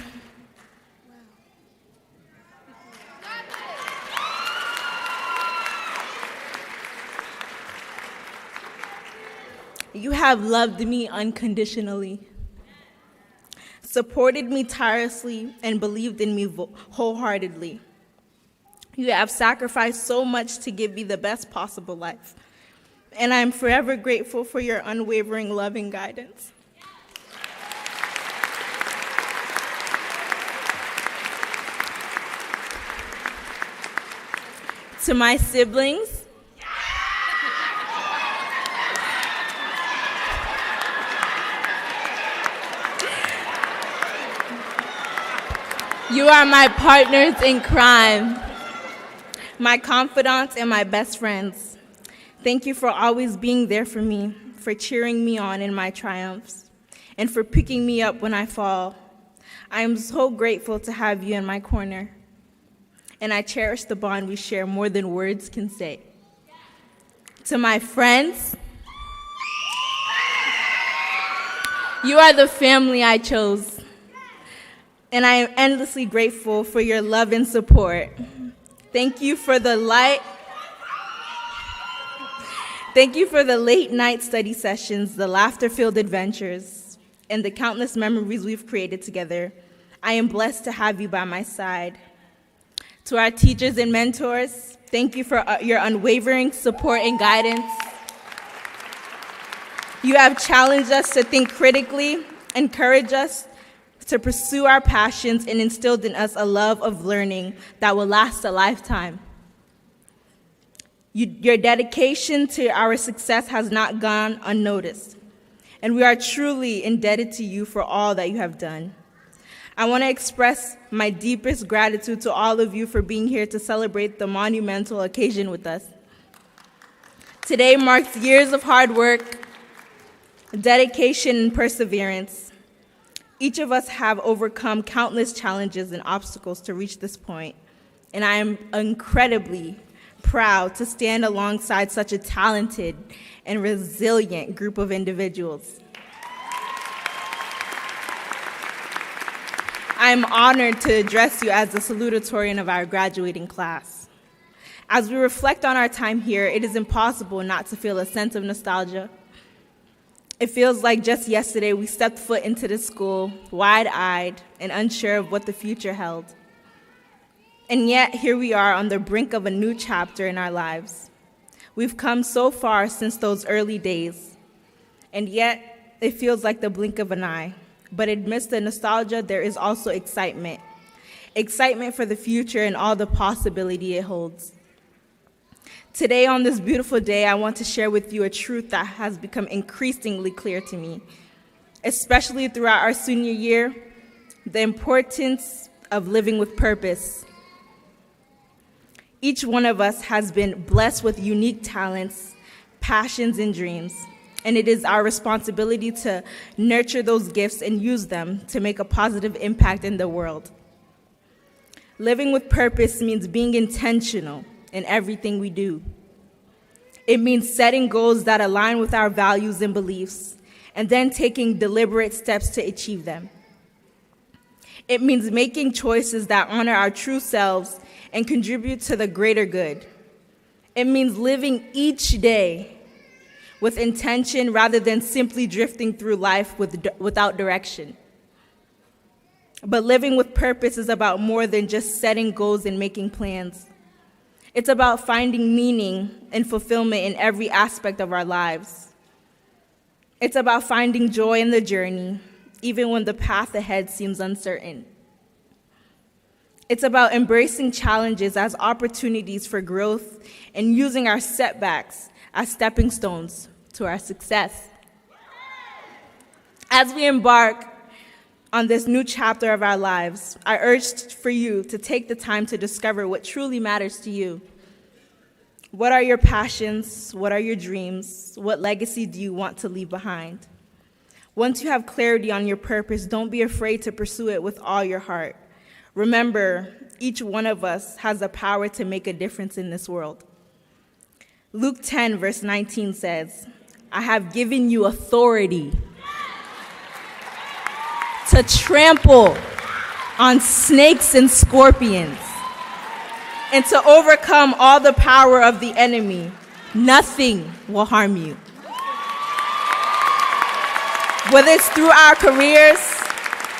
you have loved me unconditionally, supported me tirelessly, and believed in me wholeheartedly. You have sacrificed so much to give me the best possible life, and I am forever grateful for your unwavering love and guidance. To my siblings, you are my partners in crime, my confidants and my best friends. Thank you for always being there for me, for cheering me on in my triumphs, and for picking me up when I fall. I am so grateful to have you in my corner, and I cherish the bond we share more than words can say. To my friends, you are the family I chose, and I am endlessly grateful for your love and support. Thank you for the late night study sessions, the laughter-filled adventures, and the countless memories we've created together. I am blessed to have you by my side. To our teachers and mentors, thank you for your unwavering support and guidance. You have challenged us to think critically, encouraged us to pursue our passions, and instilled in us a love of learning that will last a lifetime. Your dedication to our success has not gone unnoticed, and we are truly indebted to you for all that you have done. I want to express my deepest gratitude to all of you for being here to celebrate the monumental occasion with us. Today marks years of hard work, dedication, and perseverance. Each of us have overcome countless challenges and obstacles to reach this point, and I am incredibly proud to stand alongside such a talented and resilient group of individuals. I am honored to address you as the salutatorian of our graduating class. As we reflect on our time here, it is impossible not to feel a sense of nostalgia. It feels like just yesterday we stepped foot into this school, wide-eyed and unsure of what the future held. And yet, here we are on the brink of a new chapter in our lives. We've come so far since those early days, and yet it feels like the blink of an eye. But amidst the nostalgia, there is also excitement. Excitement for the future and all the possibility it holds. Today, on this beautiful day, I want to share with you a truth that has become increasingly clear to me, especially throughout our senior year, the importance of living with purpose. Each one of us has been blessed with unique talents, passions, and dreams, and it is our responsibility to nurture those gifts and use them to make a positive impact in the world. Living with purpose means being intentional in everything we do. It means setting goals that align with our values and beliefs, and then taking deliberate steps to achieve them. It means making choices that honor our true selves and contribute to the greater good. It means living each day with intention rather than simply drifting through life without direction. But living with purpose is about more than just setting goals and making plans. It's about finding meaning and fulfillment in every aspect of our lives. It's about finding joy in the journey, even when the path ahead seems uncertain. It's about embracing challenges as opportunities for growth and using our setbacks as stepping stones to our success. As we embark on this new chapter of our lives, I urge for you to take the time to discover what truly matters to you. What are your passions? What are your dreams? What legacy do you want to leave behind? Once you have clarity on your purpose, don't be afraid to pursue it with all your heart. Remember, each one of us has the power to make a difference in this world. Luke 10, verse 19 says, I have given you authority to trample on snakes and scorpions and to overcome all the power of the enemy. Nothing will harm you. Whether it's through our careers,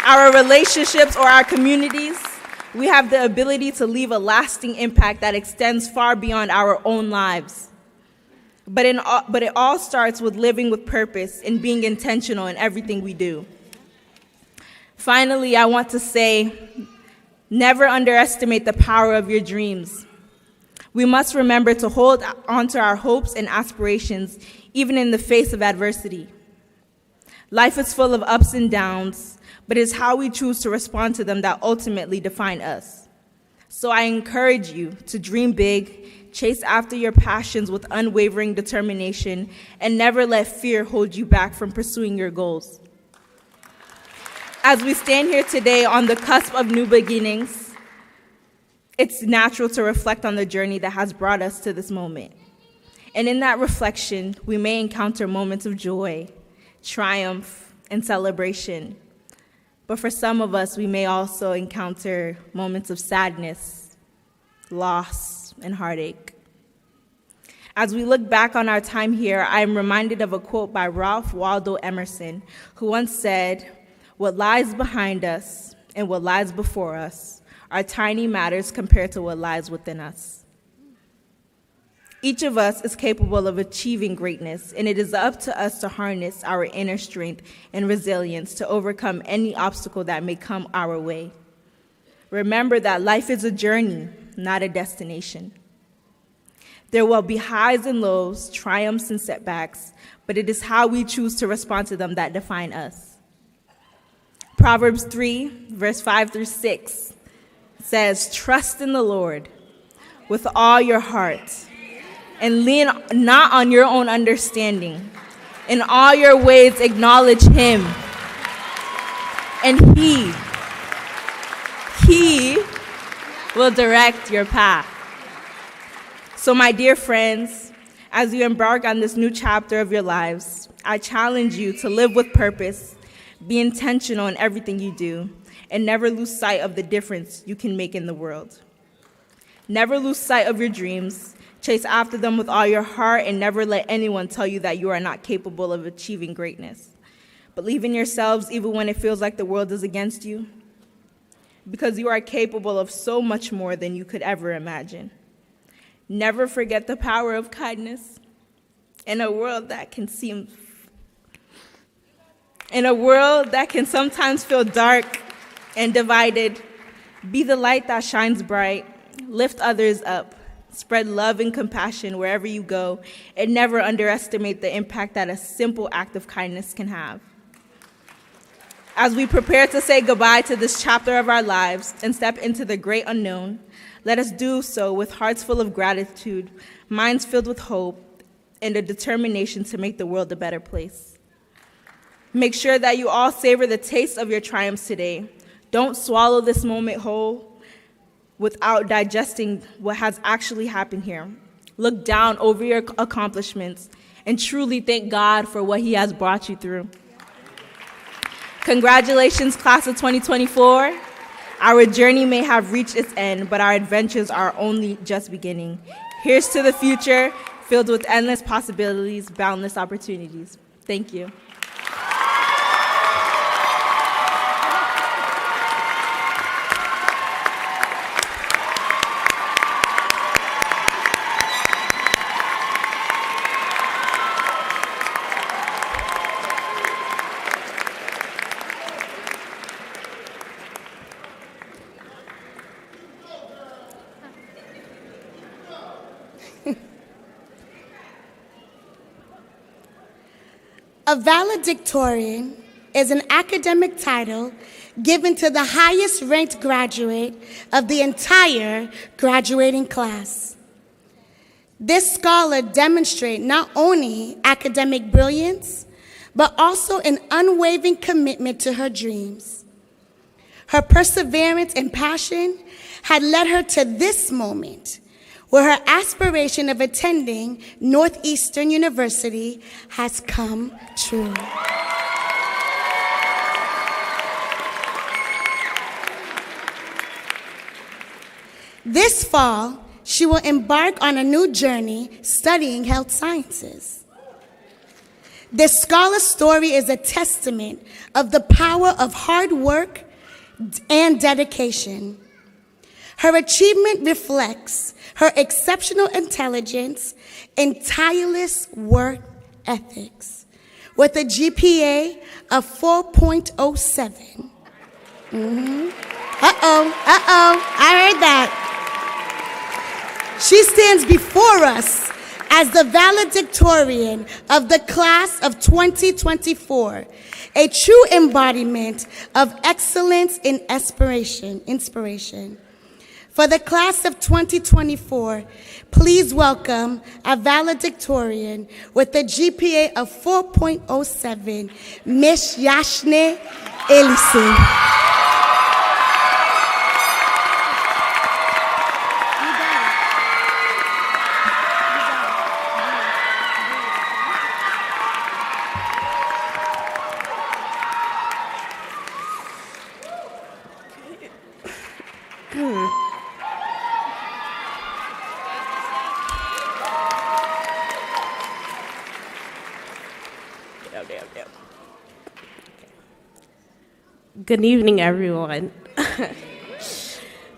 our relationships, or our communities, we have the ability to leave a lasting impact that extends far beyond our own lives. But it all starts with living with purpose and being intentional in everything we do. Finally, I want to say, never underestimate the power of your dreams. We must remember to hold onto our hopes and aspirations, even in the face of adversity. Life is full of ups and downs, but it's how we choose to respond to them that ultimately define us. So I encourage you to dream big, chase after your passions with unwavering determination, and never let fear hold you back from pursuing your goals. As we stand here today on the cusp of new beginnings, it's natural to reflect on the journey that has brought us to this moment. And in that reflection, we may encounter moments of joy, triumph, and celebration. But for some of us, we may also encounter moments of sadness, loss, and heartache. As we look back on our time here, I am reminded of a quote by Ralph Waldo Emerson, who once said, "What lies behind us and what lies before us are tiny matters compared to what lies within us." Each of us is capable of achieving greatness, and it is up to us to harness our inner strength and resilience to overcome any obstacle that may come our way. Remember that life is a journey, not a destination. There will be highs and lows, triumphs and setbacks, but it is how we choose to respond to them that define us. Proverbs 3, verse 5 through 6 says, "Trust in the Lord with all your heart, and lean not on your own understanding. In all your ways acknowledge him, and he will direct your path." So my dear friends, as you embark on this new chapter of your lives, I challenge you to live with purpose, be intentional in everything you do, and never lose sight of the difference you can make in the world. Never lose sight of your dreams. Chase after them with all your heart, and never let anyone tell you that you are not capable of achieving greatness. Believe in yourselves even when it feels like the world is against you, because you are capable of so much more than you could ever imagine. Never forget the power of kindness in a world that can sometimes feel dark and divided. Be the light that shines bright. Lift others up. Spread love and compassion wherever you go, and never underestimate the impact that a simple act of kindness can have. As we prepare to say goodbye to this chapter of our lives and step into the great unknown, let us do so with hearts full of gratitude, minds filled with hope, and a determination to make the world a better place. Make sure that you all savor the taste of your triumphs today. Don't swallow this moment whole without digesting what has actually happened here. look down over your accomplishments, and truly thank God for what He has brought you through. Congratulations, class of 2024. Our journey may have reached its end, but our adventures are only just beginning. Here's to the future, filled with endless possibilities, boundless opportunities. Thank you. A valedictorian is an academic title given to the highest ranked graduate of the entire graduating class. This scholar demonstrates not only academic brilliance, but also an unwavering commitment to her dreams. Her perseverance and passion had led her to this moment, where her aspiration of attending Northeastern University has come true. This fall, she will embark on a new journey studying health sciences. This scholar's story is a testament of the power of hard work and dedication. Her achievement reflects her exceptional intelligence and tireless work ethics. With a GPA of 4.07. I heard that. She stands before us as the valedictorian of the class of 2024, a true embodiment of excellence and inspiration. For the class of 2024, please welcome a valedictorian with a GPA of 4.07, Miss Yashne Elise. Good evening, everyone.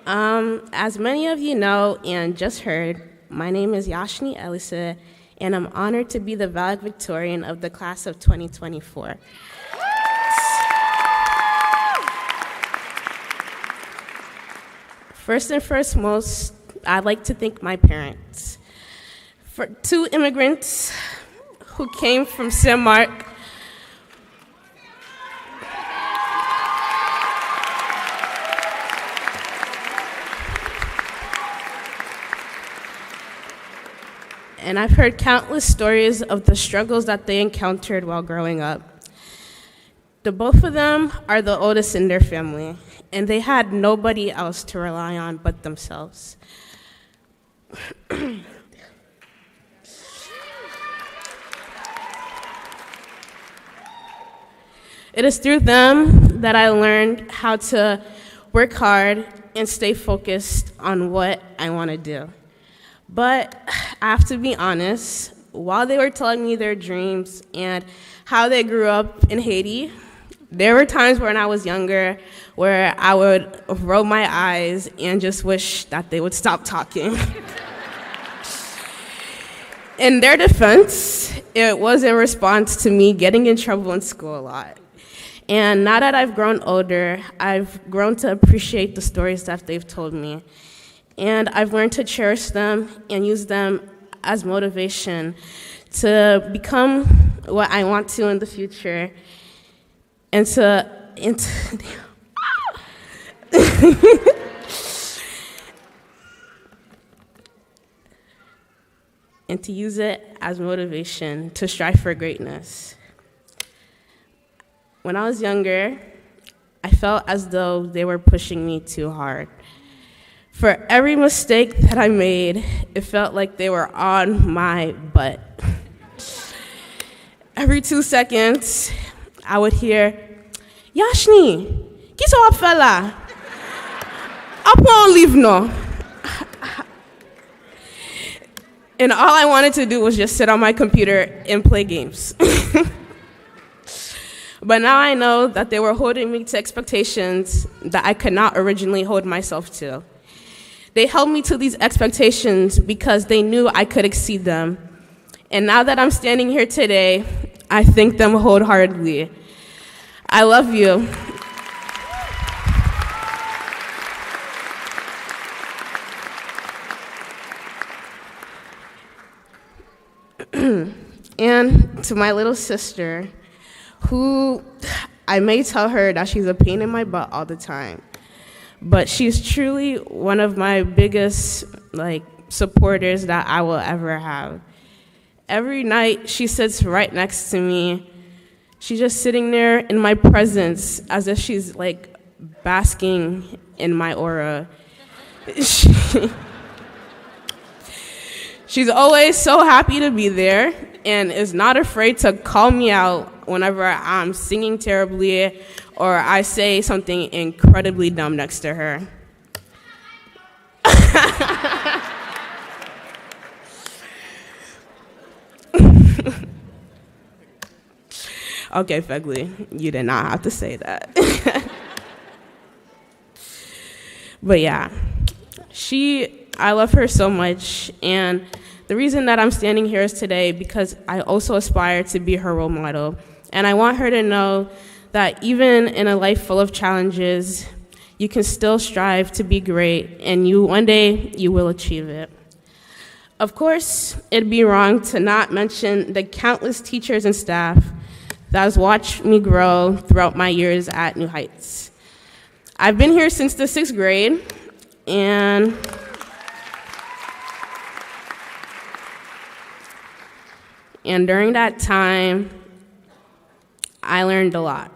As many of you know and just heard, my name is Yashni Elisa, and I'm honored to be the valedictorian of the class of 2024. First and foremost, I'd like to thank my parents. For two immigrants who came from St. Mark, and I've heard countless stories of the struggles that they encountered while growing up. The both of them are the oldest in their family, and they had nobody else to rely on but themselves. It is through them that I learned how to work hard and stay focused on what I want to do. But I have to be honest, while they were telling me their dreams and how they grew up in Haiti, there were times when I was younger where I would roll my eyes and just wish that they would stop talking. In their defense, it was in response to me getting in trouble in school a lot. And now that I've grown older, I've grown to appreciate the stories that they've told me. And I've learned to cherish them and use them as motivation to become what I want to in the future and to and to use it as motivation to strive for greatness. When I was younger, I felt as though they were pushing me too hard. For every mistake that I made, it felt like they were on my butt. Every 2 seconds, I would hear, Yashni, kiso up fella? Up won't leave no. And all I wanted to do was just sit on my computer and play games. But now I know that they were holding me to expectations that I could not originally hold myself to. They held me to these expectations because they knew I could exceed them. And now that I'm standing here today, I thank them wholeheartedly. I love you. And to my little sister, who I may tell her that she's a pain in my butt all the time, but she's truly one of my biggest supporters that I will ever have. Every night she sits right next to me. She's just sitting there in my presence as if she's basking in my aura. She's always so happy to be there and is not afraid to call me out whenever I'm singing terribly or I say something incredibly dumb next to her. Okay, Fegley, you did not have to say that. But yeah, I love her so much, and the reason that I'm standing here is today because I also aspire to be her role model, and I want her to know that even in a life full of challenges, you can still strive to be great, and one day you will achieve it. Of course, it'd be wrong to not mention the countless teachers and staff that has watched me grow throughout my years at New Heights. I've been here since the 6th grade, and during that time, I learned a lot.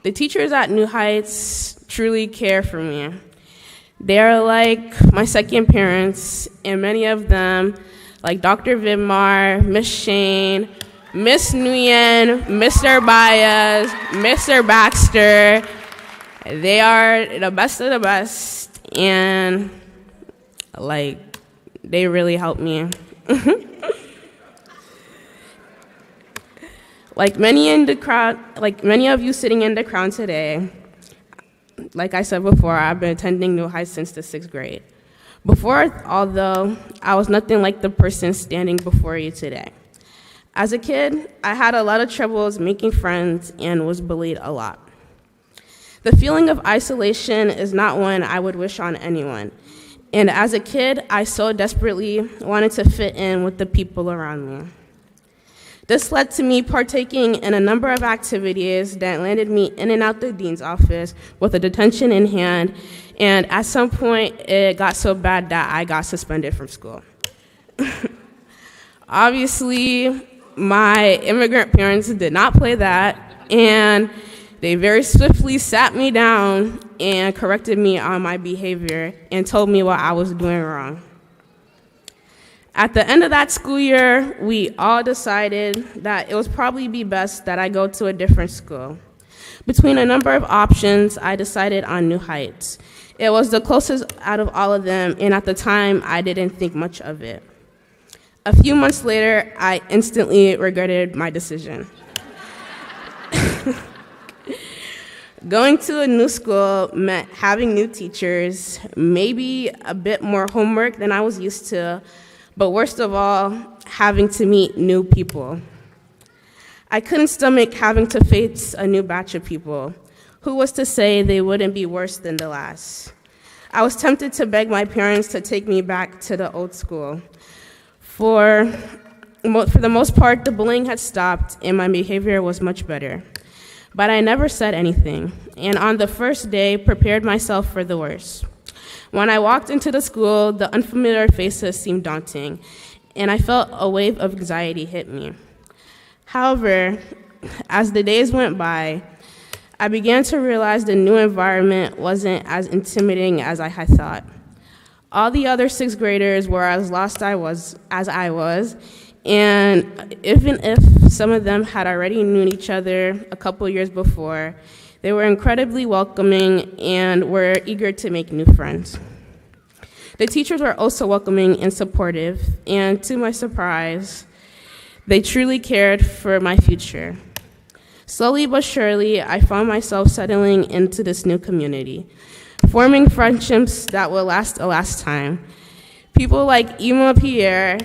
The teachers at New Heights truly care for me. They are like my second parents, and many of them, like Dr. Vidmar, Miss Shane, Miss Nguyen, Mr. Baez, Mr. Baxter, they are the best of the best, and they really help me. Like many of you sitting in the crowd today, like I said before, I've been attending New Heights since the 6th grade. Before, although, I was nothing like the person standing before you today. As a kid, I had a lot of troubles making friends and was bullied a lot. The feeling of isolation is not one I would wish on anyone. And as a kid, I so desperately wanted to fit in with the people around me. This led to me partaking in a number of activities that landed me in and out the dean's office with a detention in hand, and at some point, it got so bad that I got suspended from school. Obviously, my immigrant parents did not play that, and they very swiftly sat me down and corrected me on my behavior and told me what I was doing wrong. At the end of that school year, we all decided that it would probably be best that I go to a different school. Between a number of options, I decided on New Heights. It was the closest out of all of them, and at the time, I didn't think much of it. A few months later, I instantly regretted my decision. Going to a new school meant having new teachers, maybe a bit more homework than I was used to, but worst of all, having to meet new people. I couldn't stomach having to face a new batch of people. Who was to say they wouldn't be worse than the last? I was tempted to beg my parents to take me back to the old school. For the most part, the bullying had stopped and my behavior was much better. But I never said anything, and on the first day, prepared myself for the worst. When I walked into the school, the unfamiliar faces seemed daunting, and I felt a wave of anxiety hit me. However, as the days went by, I began to realize the new environment wasn't as intimidating as I had thought. All the other sixth graders were as lost as I was, and even if some of them had already known each other a couple years before, they were incredibly welcoming and were eager to make new friends. The teachers were also welcoming and supportive, and to my surprise, they truly cared for my future. Slowly but surely, I found myself settling into this new community, forming friendships that will last a lifetime. People like Ima Pierre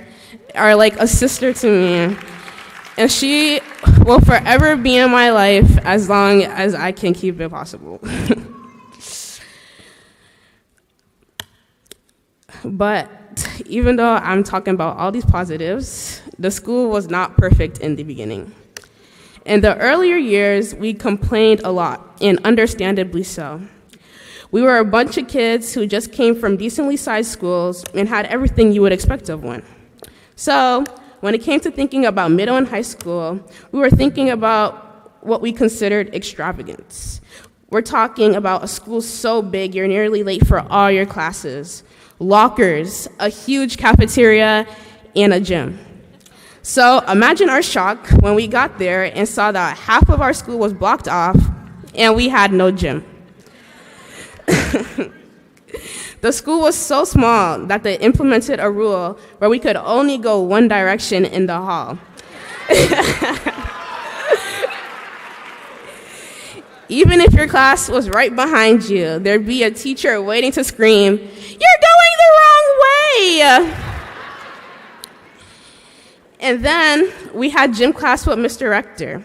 are like a sister to me, and she will forever be in my life as long as I can keep it possible. But even though I'm talking about all these positives, the school was not perfect in the beginning. In the earlier years, we complained a lot, and understandably so. We were a bunch of kids who just came from decently sized schools and had everything you would expect of one. So when it came to thinking about middle and high school, we were thinking about what we considered extravagance. We're talking about a school so big you're nearly late for all your classes, lockers, a huge cafeteria, and a gym. So imagine our shock when we got there and saw that half of our school was blocked off and we had no gym. The school was so small that they implemented a rule where we could only go one direction in the hall. Even if your class was right behind you, there'd be a teacher waiting to scream, "You're going the wrong way!" And then we had gym class with Mr. Rector.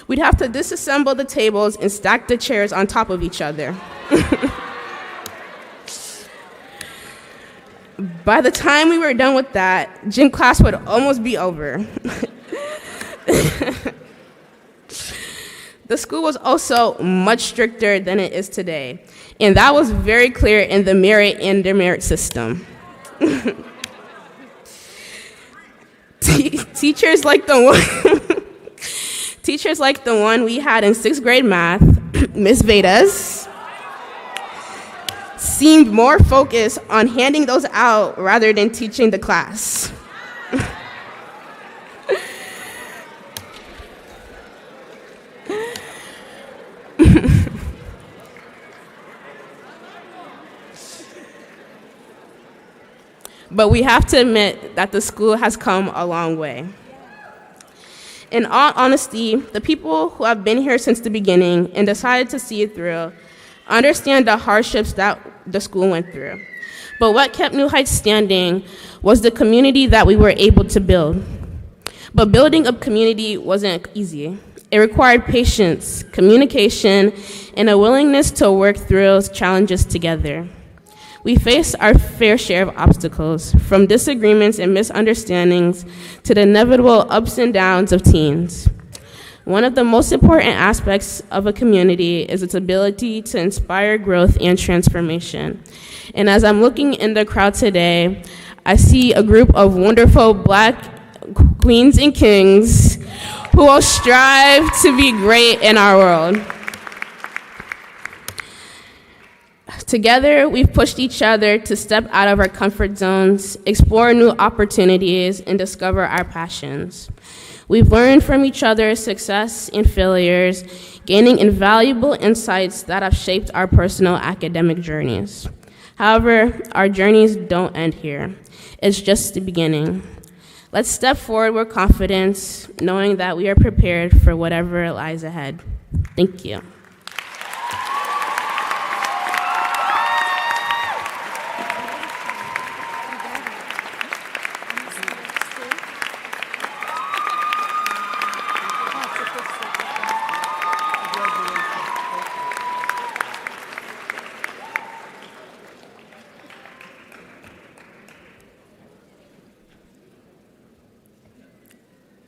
We'd have to disassemble the tables and stack the chairs on top of each other. By the time we were done with that, gym class would almost be over. The school was also much stricter than it is today, and that was very clear in the merit and demerit system. Teachers like the one we had in sixth grade math, Miss Vedas, seemed more focused on handing those out rather than teaching the class. But we have to admit that the school has come a long way. In all honesty, the people who have been here since the beginning and decided to see it through understand the hardships that the school went through. But what kept New Heights standing was the community that we were able to build. But building a community wasn't easy. It required patience, communication, and a willingness to work through challenges together. We faced our fair share of obstacles, from disagreements and misunderstandings to the inevitable ups and downs of teens. One of the most important aspects of a community is its ability to inspire growth and transformation. And as I'm looking in the crowd today, I see a group of wonderful Black queens and kings who will strive to be great in our world. Together, we've pushed each other to step out of our comfort zones, explore new opportunities, and discover our passions. We've learned from each other's success and failures, gaining invaluable insights that have shaped our personal academic journeys. However, our journeys don't end here. It's just the beginning. Let's step forward with confidence, knowing that we are prepared for whatever lies ahead. Thank you.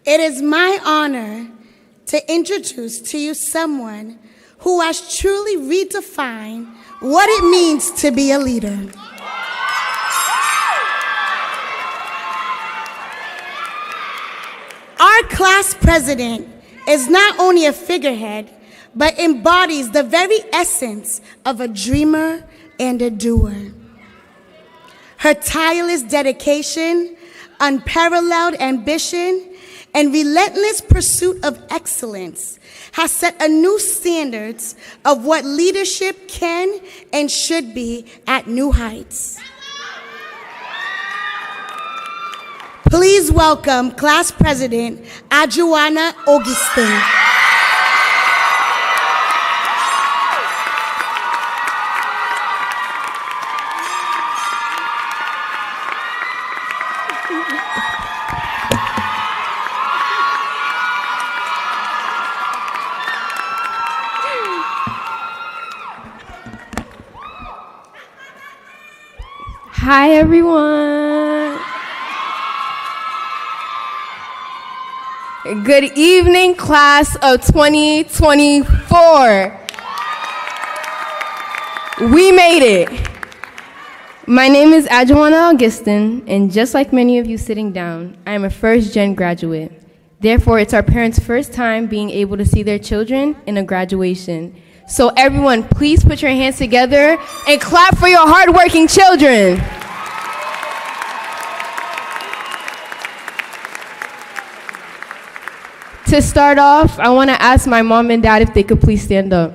It is my honor to introduce to you someone who has truly redefined what it means to be a leader. Our class president is not only a figurehead, but embodies the very essence of a dreamer and a doer. Her tireless dedication, unparalleled ambition, and relentless pursuit of excellence has set a new standards of what leadership can and should be at New Heights. Please welcome Class President Adjuana Augustin. Hi, everyone. Good evening, class of 2024. We made it. My name is Adjuana Augustin, and just like many of you sitting down, I am a first-gen graduate. Therefore, it's our parents' first time being able to see their children in a graduation. So everyone, please put your hands together and clap for your hardworking children. To start off, I want to ask my mom and dad if they could please stand up.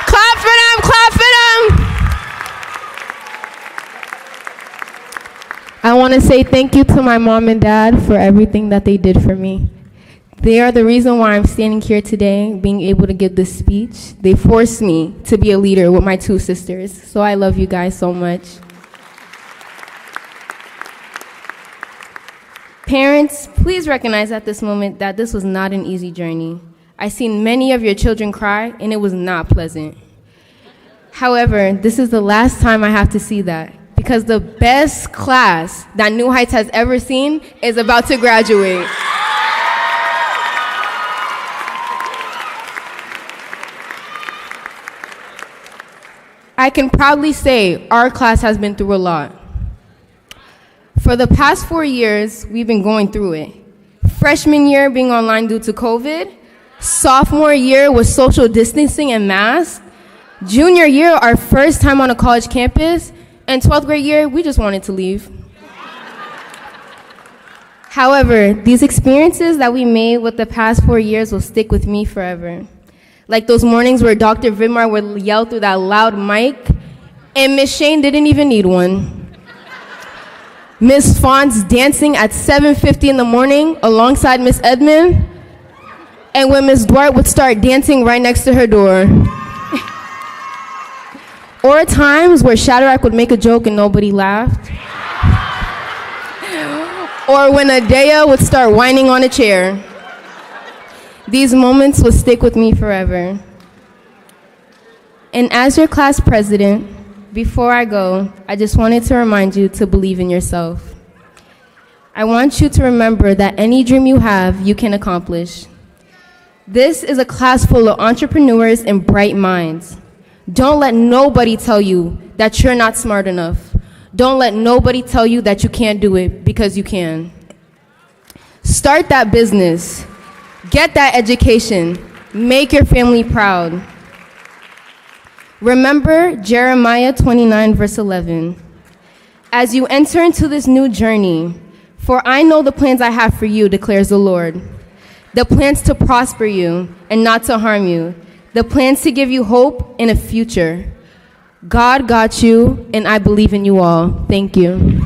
Clap for them, clap for them. I want to say thank you to my mom and dad for everything that they did for me. They are the reason why I'm standing here today, being able to give this speech. They forced me to be a leader with my two sisters, so I love you guys so much. Parents, please recognize at this moment that this was not an easy journey. I've seen many of your children cry, and it was not pleasant. However, this is the last time I have to see that, because the best class that New Heights has ever seen is about to graduate. I can proudly say our class has been through a lot. For the past 4 years, we've been going through it. Freshman year being online due to COVID, sophomore year with social distancing and masks, junior year, our first time on a college campus, and 12th grade year, we just wanted to leave. However, these experiences that we made with the past 4 years will stick with me forever. Like those mornings where Dr. Vidmar would yell through that loud mic, and Miss Shane didn't even need one. Miss Fonz dancing at 7:50 in the morning alongside Miss Edmond, and when Miss Duarte would start dancing right next to her door. Or times where Shadrach would make a joke and nobody laughed. Or when Adea would start whining on a chair. These moments will stick with me forever. And as your class president, before I go, I just wanted to remind you to believe in yourself. I want you to remember that any dream you have, you can accomplish. This is a class full of entrepreneurs and bright minds. Don't let nobody tell you that you're not smart enough. Don't let nobody tell you that you can't do it, because you can. Start that business. Get that education. Make your family proud. Remember Jeremiah 29, verse 11. As you enter into this new journey, for I know the plans I have for you, declares the Lord. The plans to prosper you and not to harm you. The plans to give you hope and a future. God got you, and I believe in you all. Thank you.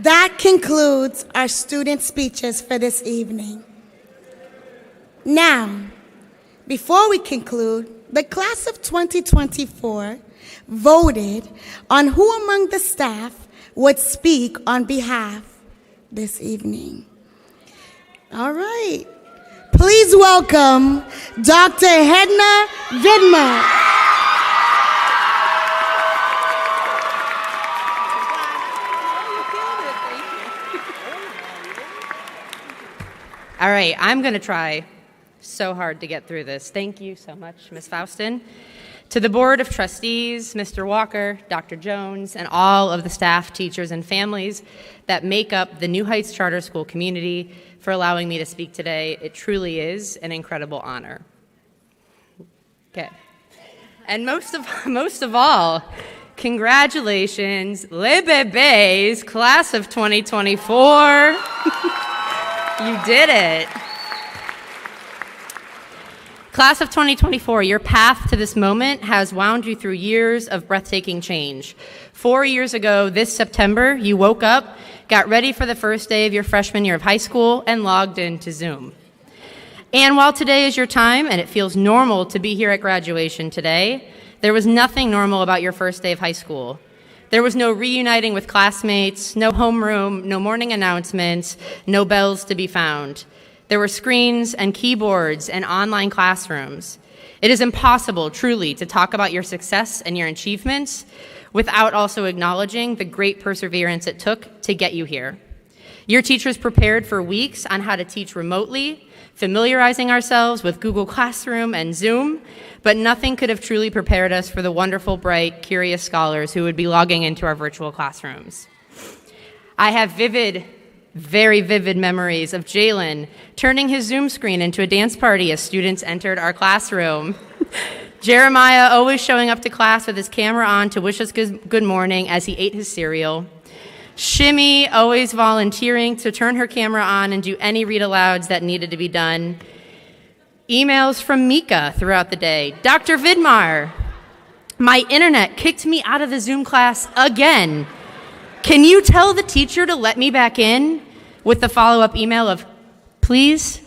That concludes our student speeches for this evening. Now, before we conclude, the class of 2024 voted on who among the staff would speak on behalf this evening. All right. Please welcome Dr. Hedna Vidmar. All right, I'm going to try so hard to get through this. Thank you so much, Ms. Faustin. To the Board of Trustees, Mr. Walker, Dr. Jones, and all of the staff, teachers, and families that make up the New Heights Charter School community for allowing me to speak today. It truly is an incredible honor. Okay. And most of all, congratulations, Les Bébés, class of 2024. You did it. Class of 2024, your path to this moment has wound you through years of breathtaking change. 4 years ago this September, you woke up, got ready for the first day of your freshman year of high school, and logged into Zoom. And while today is your time, and it feels normal to be here at graduation today, there was nothing normal about your first day of high school. There was no reuniting with classmates, no homeroom, no morning announcements, no bells to be found. There were screens and keyboards and online classrooms. It is impossible, truly, to talk about your success and your achievements without also acknowledging the great perseverance it took to get you here. Your teachers prepared for weeks on how to teach remotely, familiarizing ourselves with Google Classroom and Zoom, but nothing could have truly prepared us for the wonderful, bright, curious scholars who would be logging into our virtual classrooms. I have very vivid memories of Jalen turning his Zoom screen into a dance party as students entered our classroom. Jeremiah always showing up to class with his camera on to wish us good morning as he ate his cereal. Shimmy always volunteering to turn her camera on and do any read-alouds that needed to be done. Emails from Mika throughout the day. Dr. Vidmar, my internet kicked me out of the Zoom class again. Can you tell the teacher to let me back in? With the follow-up email of, please?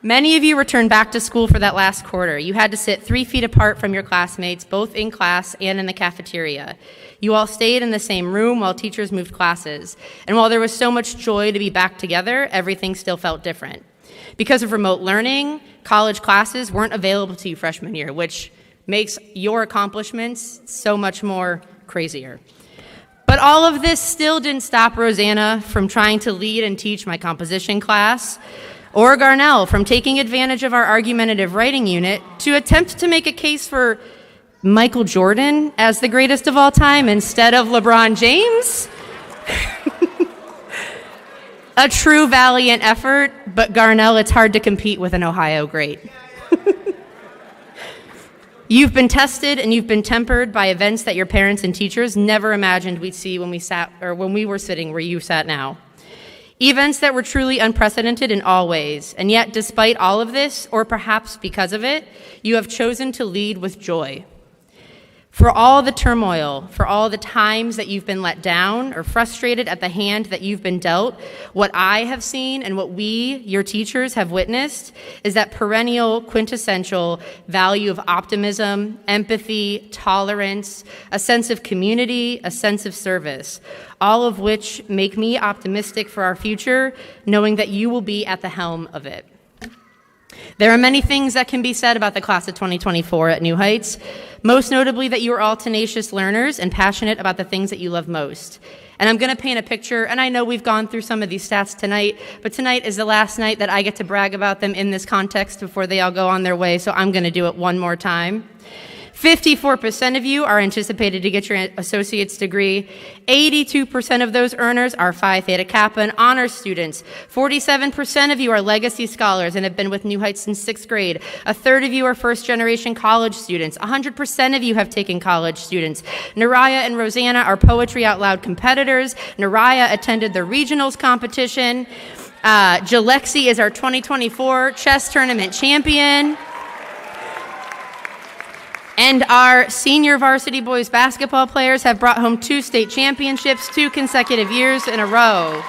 Many of you returned back to school for that last quarter. You had to sit 3 feet apart from your classmates, both in class and in the cafeteria. You all stayed in the same room while teachers moved classes. And while there was so much joy to be back together, everything still felt different. Because of remote learning, college classes weren't available to you freshman year, which makes your accomplishments so much more crazier. But all of this still didn't stop Rosanna from trying to lead and teach my composition class, or Garnell from taking advantage of our argumentative writing unit to attempt to make a case for Michael Jordan as the greatest of all time instead of LeBron James. A true valiant effort, but Garnell, it's hard to compete with an Ohio great. You've been tested and you've been tempered by events that your parents and teachers never imagined we'd see when we were sitting where you sat now. Events that were truly unprecedented in all ways, and yet despite all of this, or perhaps because of it, you have chosen to lead with joy. For all the turmoil, for all the times that you've been let down or frustrated at the hand that you've been dealt, what I have seen and what we, your teachers, have witnessed is that perennial, quintessential value of optimism, empathy, tolerance, a sense of community, a sense of service, all of which make me optimistic for our future, knowing that you will be at the helm of it. There are many things that can be said about the class of 2024 at New Heights, most notably that you are all tenacious learners and passionate about the things that you love most. And I'm going to paint a picture, and I know we've gone through some of these stats tonight, but tonight is the last night that I get to brag about them in this context before they all go on their way, so I'm going to do it one more time. 54% of you are anticipated to get your associate's degree. 82% of those earners are Phi Theta Kappa and honors students. 47% of you are legacy scholars and have been with New Heights since 6th grade. A third of you are first-generation college students. 100% of you have taken college students. Naraya and Rosanna are Poetry Out Loud competitors. Naraya attended the regionals competition. Jalexi is our 2024 chess tournament champion. And our senior varsity boys basketball players have brought home 2 state championships 2 consecutive years in a row.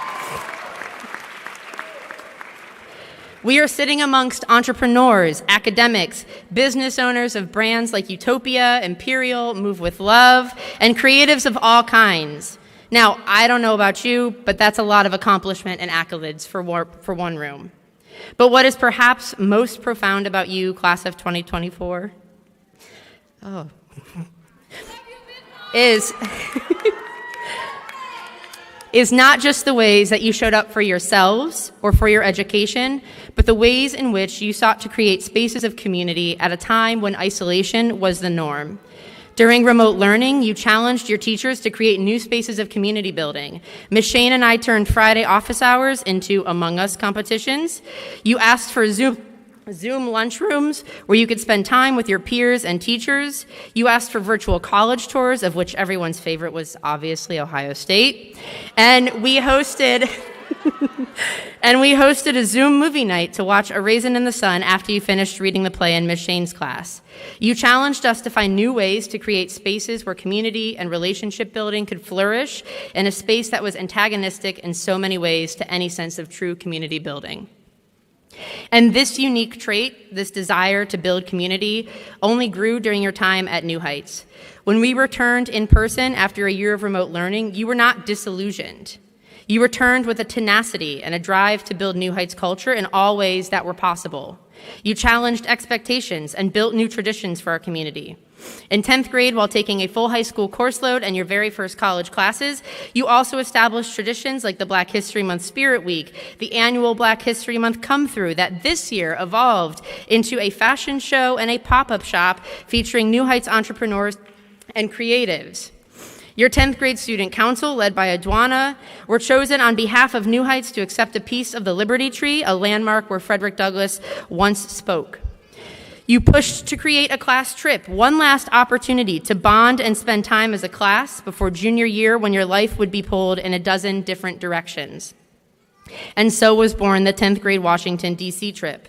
We are sitting amongst entrepreneurs, academics, business owners of brands like Utopia, Imperial, Move with Love, and creatives of all kinds. Now, I don't know about you, but that's a lot of accomplishment and accolades for one room. But what is perhaps most profound about you, class of 2024, is not just the ways that you showed up for yourselves or for your education, but the ways in which you sought to create spaces of community at a time when isolation was the norm. During remote learning, you challenged your teachers to create new spaces of community building. Ms. Shane and I turned Friday office hours into Among Us competitions. You asked for Zoom lunchrooms where you could spend time with your peers and teachers. You asked for virtual college tours, of which everyone's favorite was obviously Ohio State. And we hosted a Zoom movie night to watch A Raisin in the Sun after you finished reading the play in Ms. Shane's class. You challenged us to find new ways to create spaces where community and relationship building could flourish in a space that was antagonistic in so many ways to any sense of true community building. And this unique trait, this desire to build community, only grew during your time at New Heights. When we returned in person after a year of remote learning, you were not disillusioned. You returned with a tenacity and a drive to build New Heights culture in all ways that were possible. You challenged expectations and built new traditions for our community. In 10th grade, while taking a full high school course load and your very first college classes, you also established traditions like the Black History Month Spirit Week, the annual Black History Month Come-Through that this year evolved into a fashion show and a pop-up shop featuring New Heights entrepreneurs and creatives. Your 10th grade student council, led by Adwana, were chosen on behalf of New Heights to accept a piece of the Liberty Tree, a landmark where Frederick Douglass once spoke. You pushed to create a class trip, one last opportunity to bond and spend time as a class before junior year when your life would be pulled in a dozen different directions. And so was born the 10th grade Washington, D.C. trip.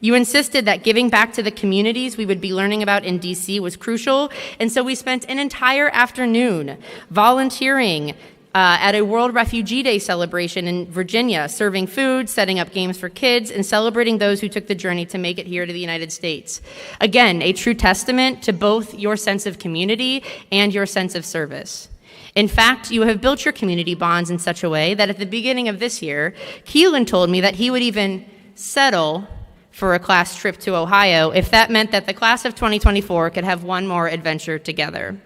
You insisted that giving back to the communities we would be learning about in D.C. was crucial, and so we spent an entire afternoon volunteering at a World Refugee Day celebration in Virginia, serving food, setting up games for kids, and celebrating those who took the journey to make it here to the United States. Again, a true testament to both your sense of community and your sense of service. In fact, you have built your community bonds in such a way that at the beginning of this year, Keelan told me that he would even settle for a class trip to Ohio if that meant that the class of 2024 could have one more adventure together.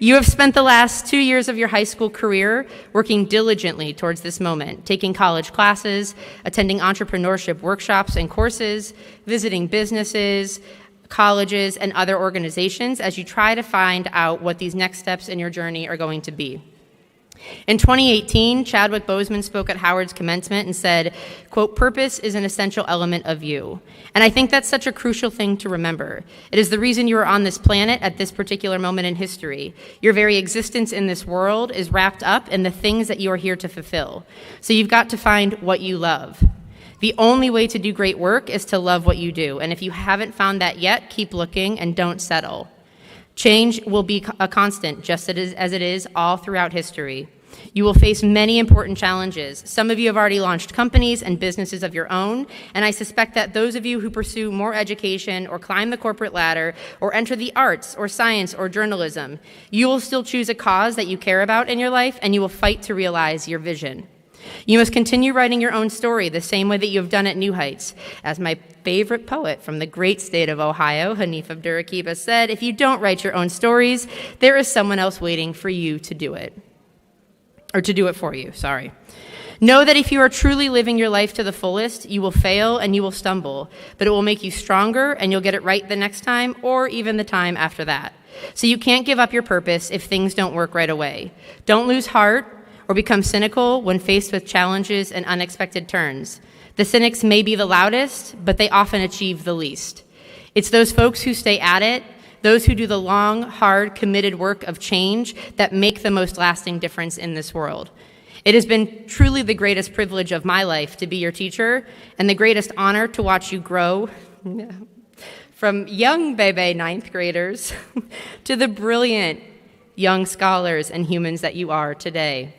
You have spent the last 2 years of your high school career working diligently towards this moment, taking college classes, attending entrepreneurship workshops and courses, visiting businesses, colleges, and other organizations as you try to find out what these next steps in your journey are going to be. In 2018, Chadwick Boseman spoke at Howard's commencement and said, quote, "Purpose is an essential element of you." And I think that's such a crucial thing to remember. It is the reason you are on this planet at this particular moment in history. Your very existence in this world is wrapped up in the things that you are here to fulfill. So you've got to find what you love. The only way to do great work is to love what you do. And if you haven't found that yet, keep looking and don't settle. Change will be a constant, just as it is all throughout history. You will face many important challenges. Some of you have already launched companies and businesses of your own, and I suspect that those of you who pursue more education or climb the corporate ladder or enter the arts or science or journalism, you will still choose a cause that you care about in your life, and you will fight to realize your vision. You must continue writing your own story the same way that you have done at New Heights. As my favorite poet from the great state of Ohio, Hanif Abdurakiba, said, if you don't write your own stories, there is someone else waiting for you to do it. Or to do it for you, sorry. Know that if you are truly living your life to the fullest, you will fail and you will stumble, but it will make you stronger and you'll get it right the next time or even the time after that. So you can't give up your purpose if things don't work right away. Don't lose heart or become cynical when faced with challenges and unexpected turns. The cynics may be the loudest, but they often achieve the least. It's those folks who stay at it, those who do the long, hard, committed work of change that make the most lasting difference in this world. It has been truly the greatest privilege of my life to be your teacher and the greatest honor to watch you grow from young bebe ninth graders to the brilliant young scholars and humans that you are today.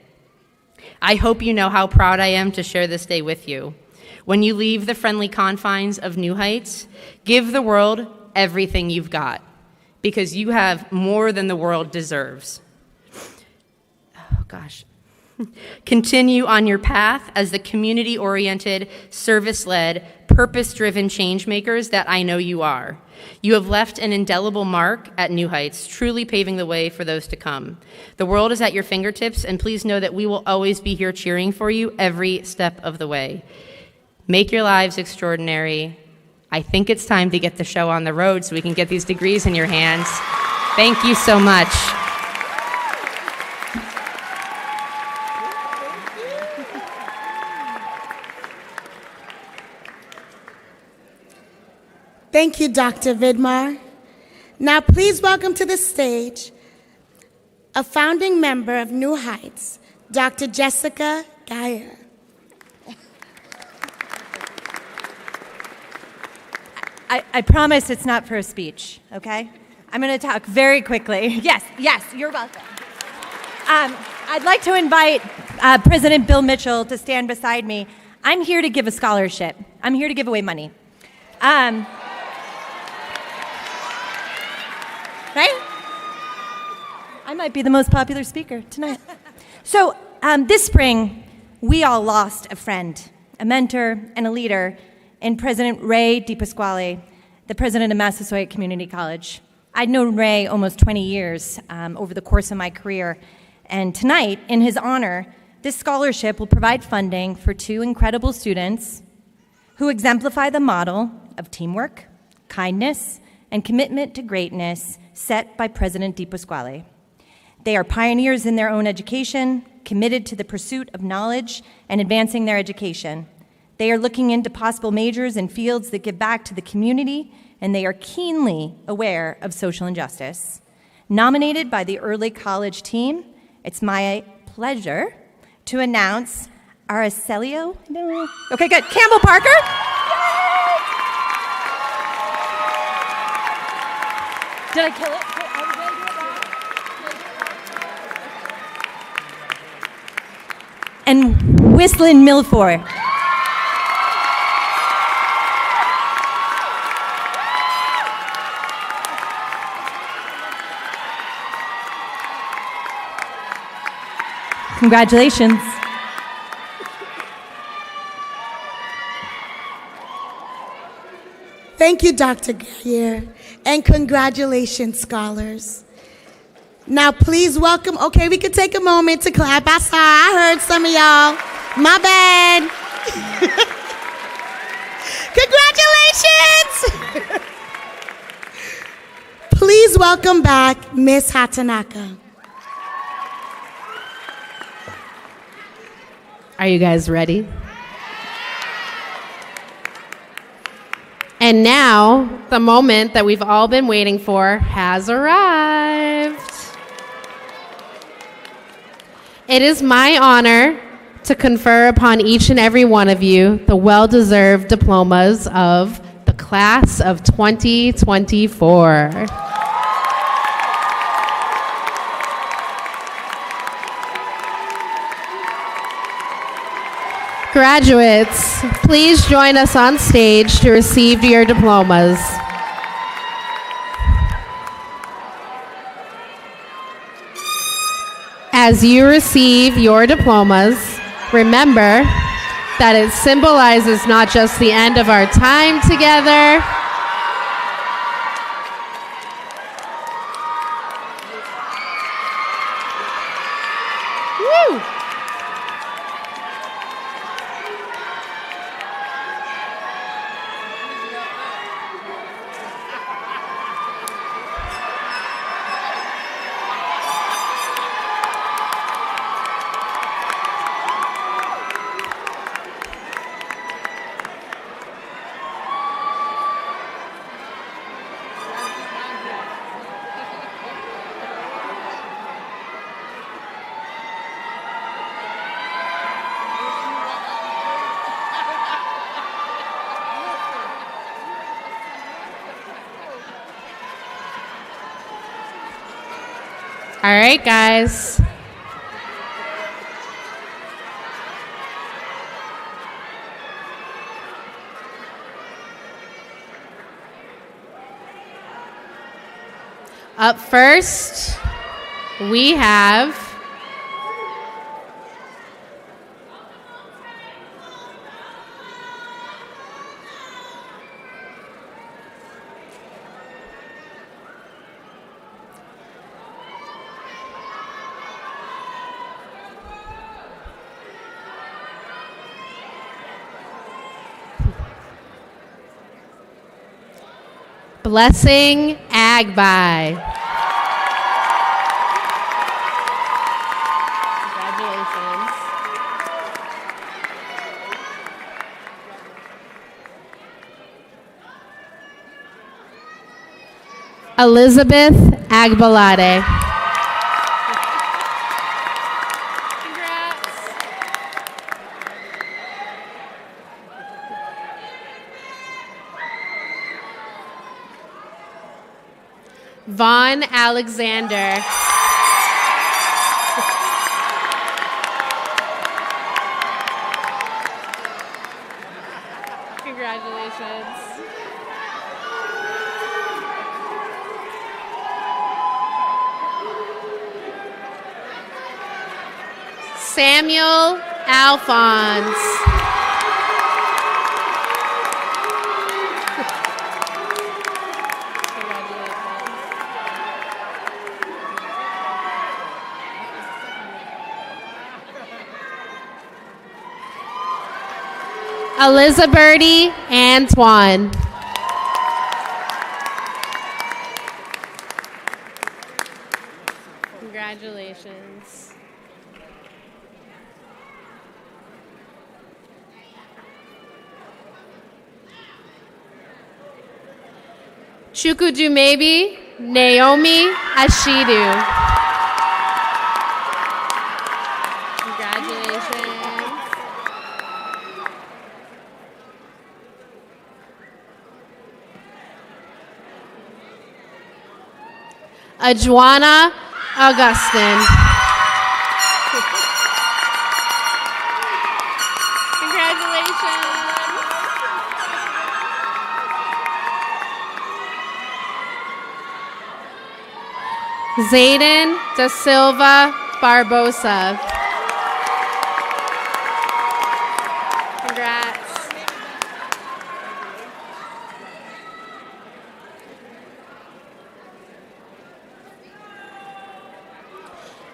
I hope you know how proud I am to share this day with you. When you leave the friendly confines of New Heights, give the world everything you've got, because you have more than the world deserves. Oh, gosh. Continue on your path as the community-oriented, service-led, purpose-driven change makers that I know you are. You have left an indelible mark at New Heights, truly paving the way for those to come. The world is at your fingertips, and please know that we will always be here cheering for you every step of the way. Make your lives extraordinary. I think it's time to get the show on the road so we can get these degrees in your hands. Thank you so much. Thank you, Dr. Vidmar. Now please welcome to the stage a founding member of New Heights, Dr. Jessica Geyer. I promise it's not for a speech, okay? I'm going to talk very quickly. Yes, you're welcome. I'd like to invite President Bill Mitchell to stand beside me. I'm here to give a scholarship. I'm here to give away money. Right? I might be the most popular speaker tonight. So this spring, we all lost a friend, a mentor, and a leader in President Ray DiPasquale, the president of Massasoit Community College. I'd known Ray almost 20 years over the course of my career, and tonight, in his honor, this scholarship will provide funding for two incredible students who exemplify the model of teamwork, kindness, and commitment to greatness set by President DiPasquale. They are pioneers in their own education, committed to the pursuit of knowledge and advancing their education. They are looking into possible majors in fields that give back to the community, and they are keenly aware of social injustice. Nominated by the early college team, it's my pleasure to announce Araceli. No. Okay, good. Campbell Parker. Did I kill it? And Whistling Milford. Congratulations. Thank you, Dr. Geyer, and congratulations, scholars. Now, please welcome, okay, we can take a moment to clap. I heard some of y'all. My bad. Congratulations! Please welcome back Miss Hatanaka. Are you guys ready? And now, the moment that we've all been waiting for has arrived. It is my honor to confer upon each and every one of you the well-deserved diplomas of the class of 2024. Graduates, please join us on stage to receive your diplomas. As you receive your diplomas, remember that it symbolizes not just the end of our time together, all right, guys. Up first, we have Blessing Agbai. Congratulations. Elizabeth Agbalade. Congrats. Vaughn Alexander. Congratulations. Samuel Alphonse. Elizabeth Antoine. Congratulations. Chukwudumebi Naomi Ashidu. Congratulations. Adjuana Augustine. Congratulations. Zayden Da Silva Barbosa. Congrats.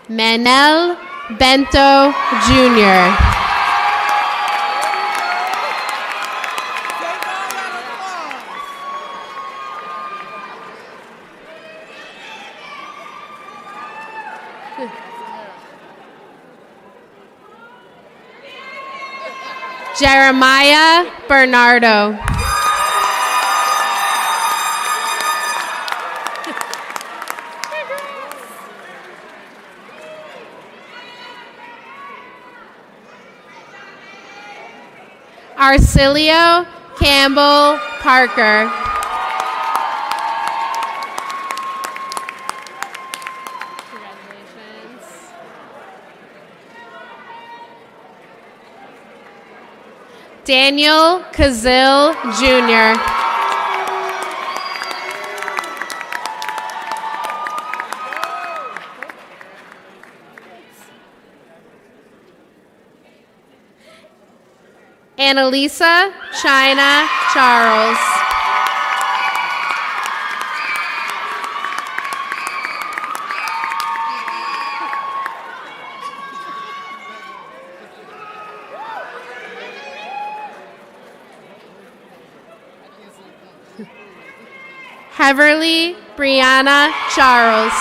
Manel Bento Jr. Jeremiah Bernardo. Arcilio Campbell Parker. Congratulations. Daniel Kazil Jr. Annalisa China Charles. Heverly Brianna Charles.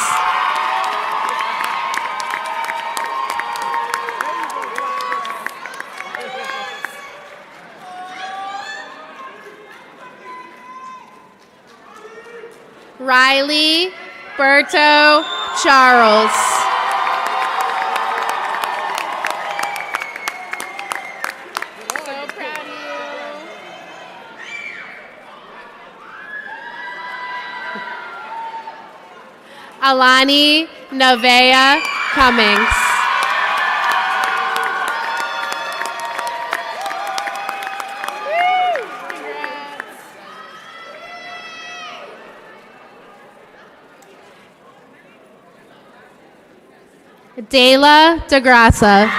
Riley Berto Charles. So proud of you. Alani Nevaeh Cummings. Dela DeGraça.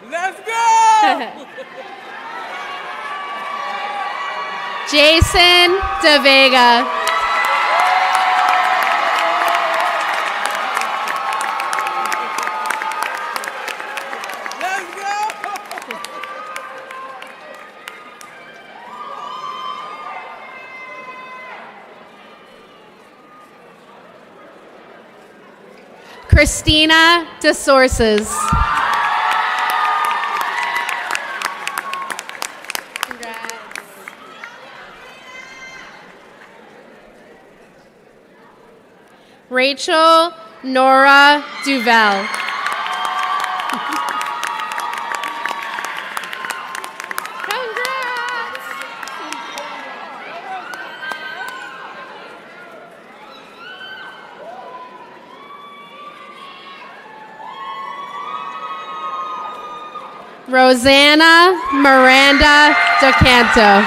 Let's go! Jason DeVega. Christina DeSources. Congrats. Rachel Nora Duvel. Rosanna Miranda DeCanto.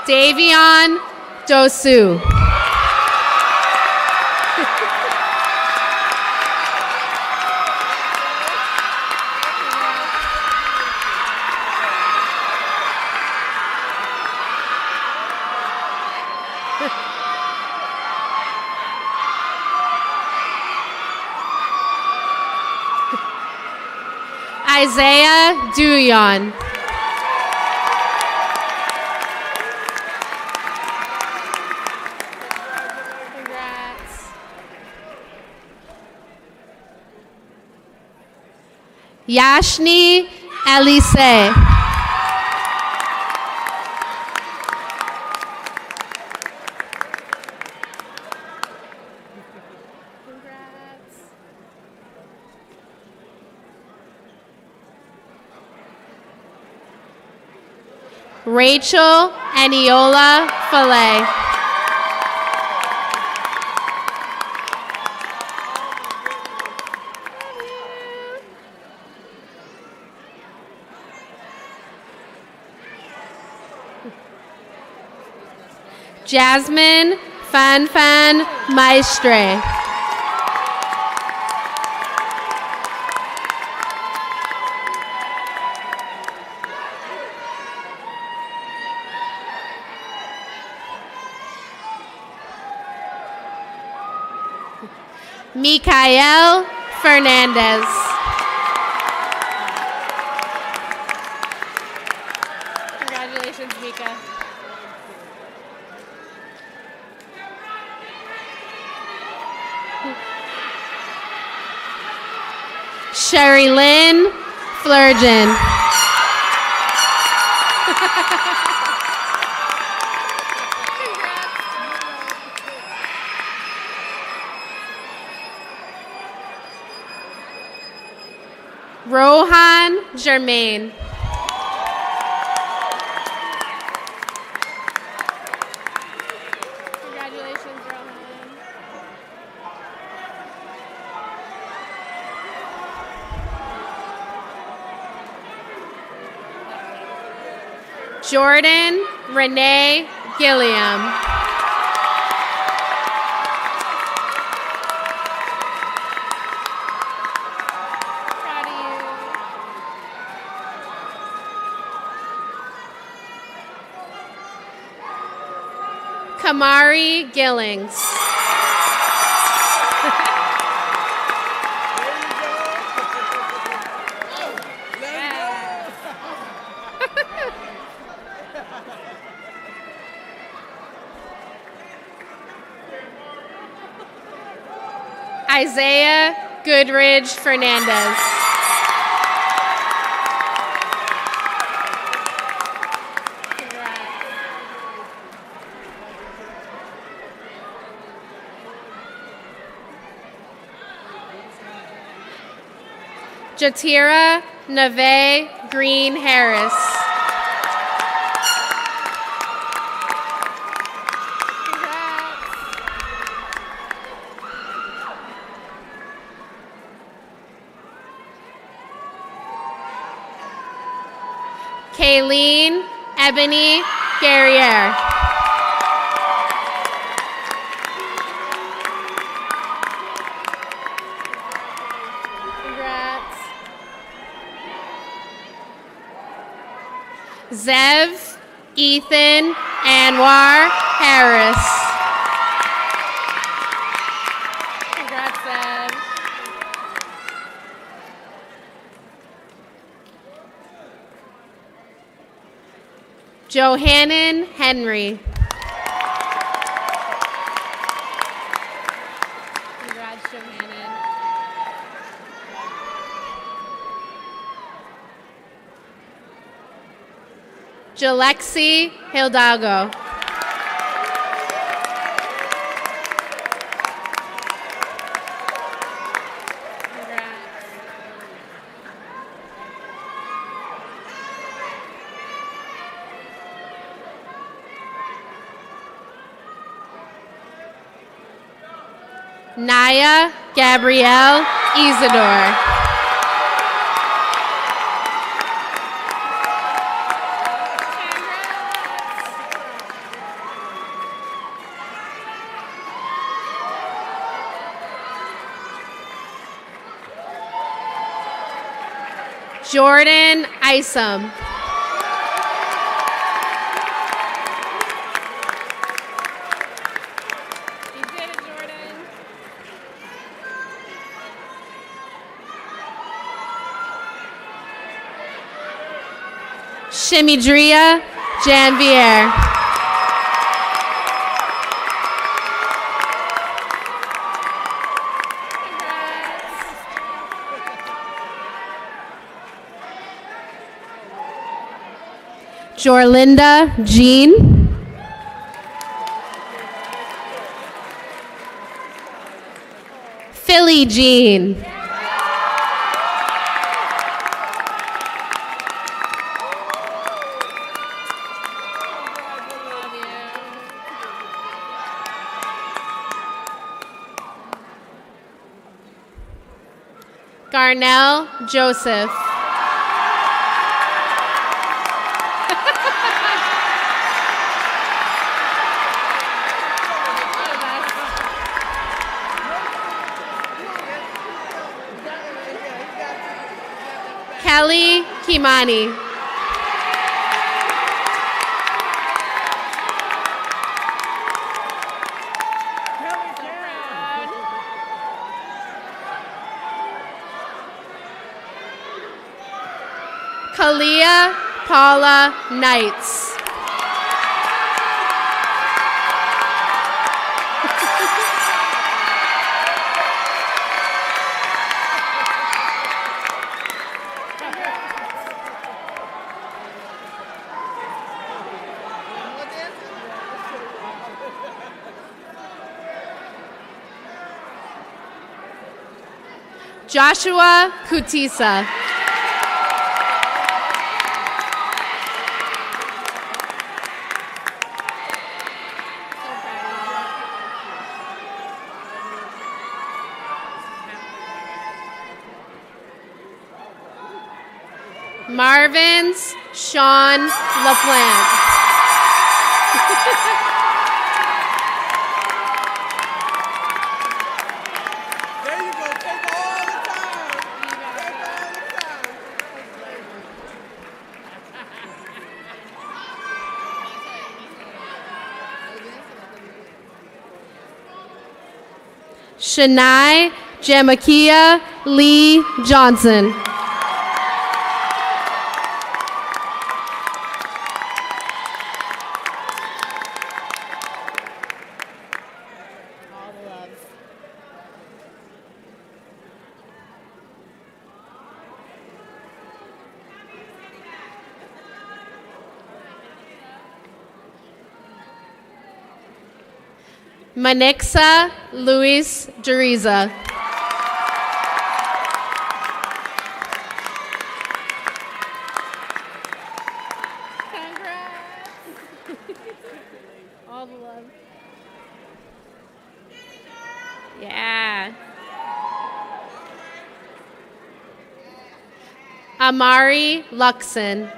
Davion Dosu. Isaiah Duyon. Congrats. Yashni Elise. Rachel Aniola Fillet. Jasmine Fan Maestre. Mikael Fernandez. Congratulations, Mika. Sherry Lynn Flurgeon. Rohan Germain. Congratulations, Rohan. Jordan Renee Gilliam. Proud of you. Kamari Gillings. Isaiah Goodridge Fernandez. Jatira Neve Green Harris. Kayleen Ebony Guerriere. Congrats. Zev Ethan Anwar Harris. Congrats, Zev. Johannan Henry. Congrats, Johannan. Jalexi Hidalgo. Naya Gabrielle Isidore. Jordan Isom. You did it, Jordan. Shimidria Janvier. Jorlinda Jean. Philly Jean. Garnell Joseph. Kelly Kimani. Kalia Paula Knights. Joshua Kutisa. Marvin's Sean LaPlante. There you go. Take all the time. Take all the time. Shania Jamakia Lee Johnson. Manixa Luis Deriza. All the love. Yeah. Amari Luxon.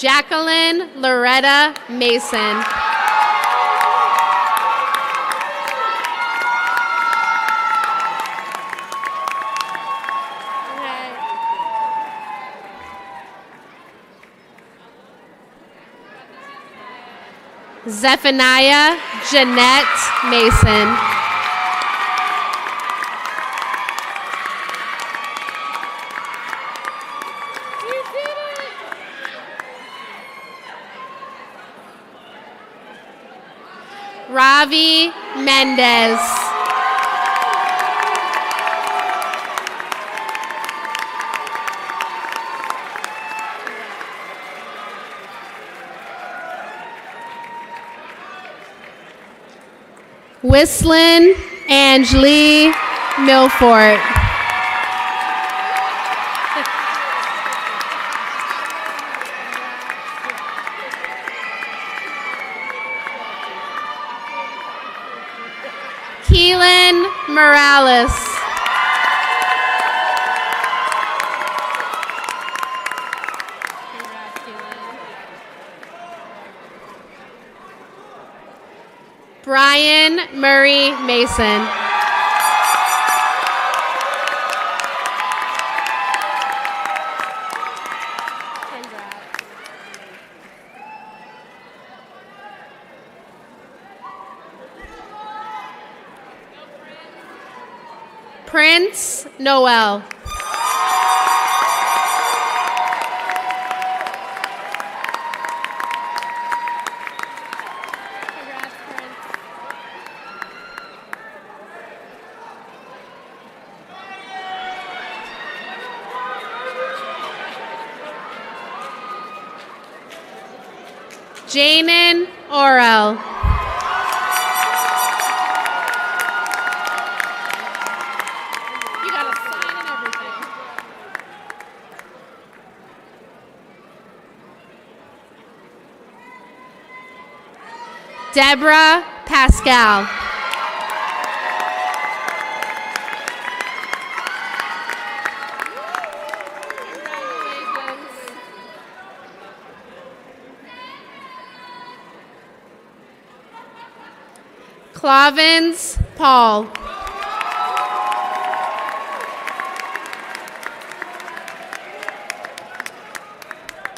Jacqueline Loretta Mason. Zephaniah Jeanette Mason. Ravi Mendez. Whistling Angeli Milfort. Keelan Morales. Brian Murray Mason. Prince Noel. Janan Orel. You got a sign and everything. Deborah Pascal. Clavins Paul.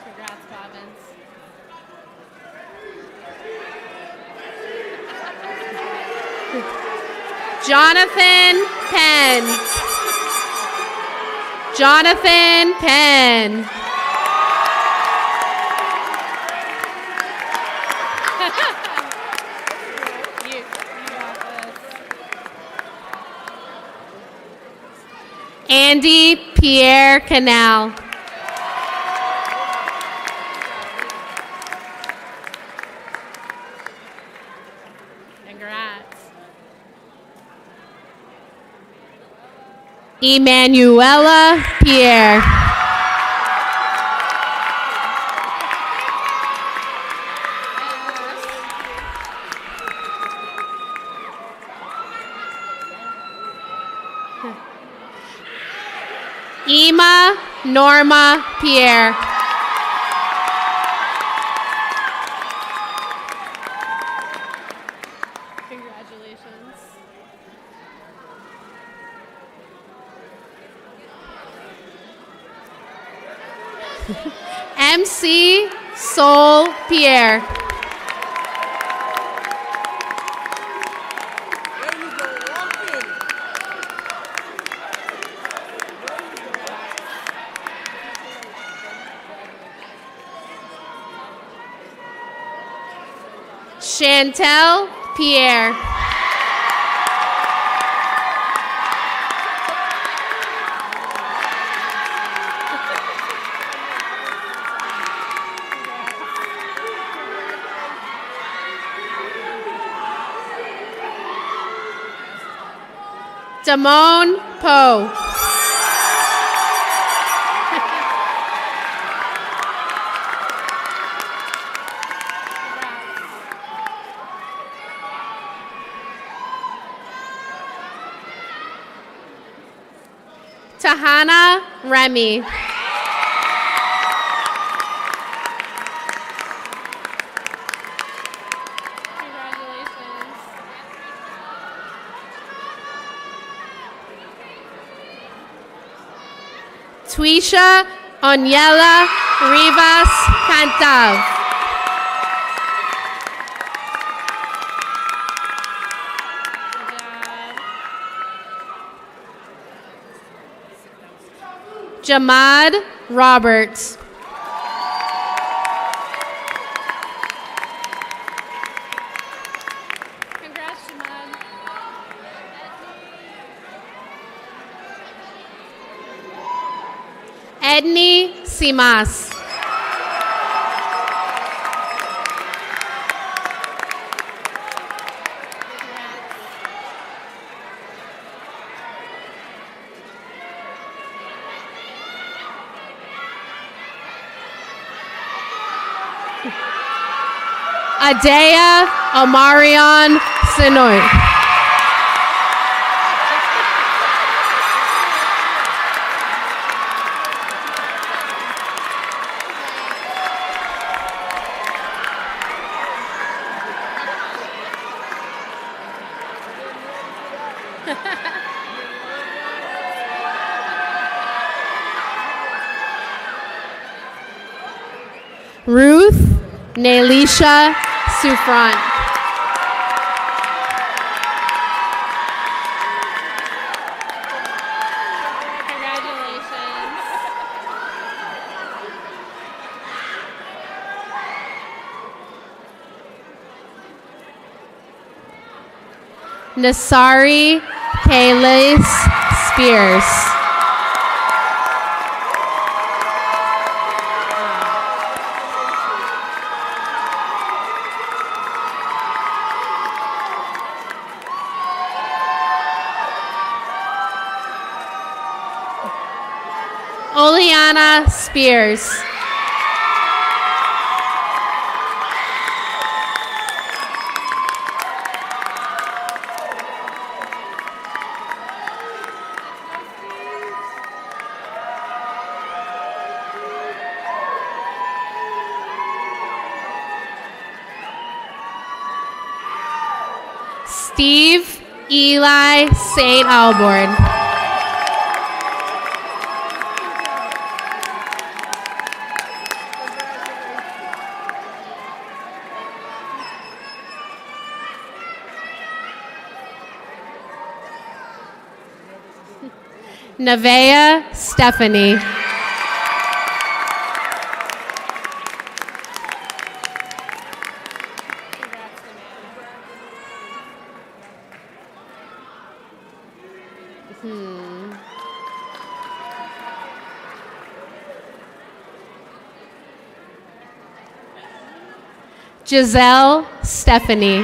Congrats, Clavins. Jonathan Penn. Jonathan Penn. Andy Pierre Canal. Congrats. Emanuela Pierre. Ema Norma Pierre. Congratulations. MC Sol Pierre. Chantel Pierre. Damone Poe. Tahana Remy. Tuisha Onyela Rivas Cantav. Jamad Roberts. Congrats, Jamad. Edney Simas. Adea Omarion Sinoy. Ruth Nelisha Sufrant. Congratulations. Nasari Kaylis Spears. Oleana Spears. Steve Eli St. Alborn. Nevaeh Stephanie. Giselle Stephanie.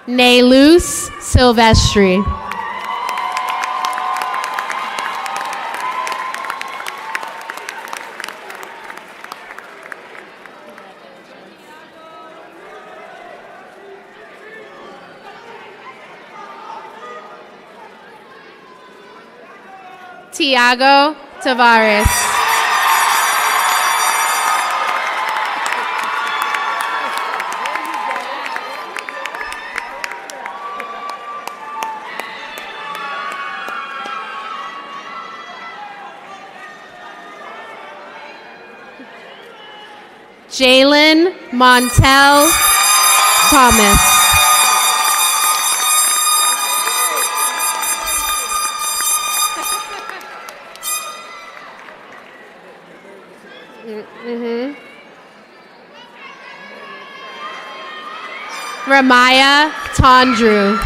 Naylus Silvestri. Tiago Tavares. Jalen Montel Thomas. Ramaya Tondrew.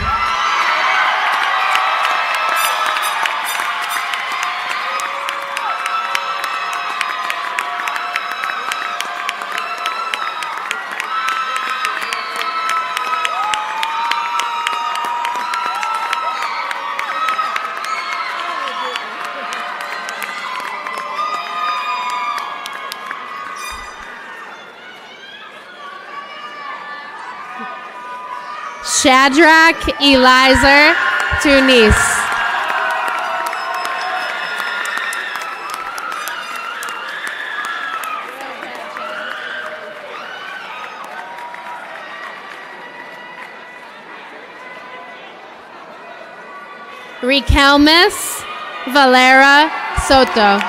Shadrach Elizer Tunis. Riquelmes Valera Soto.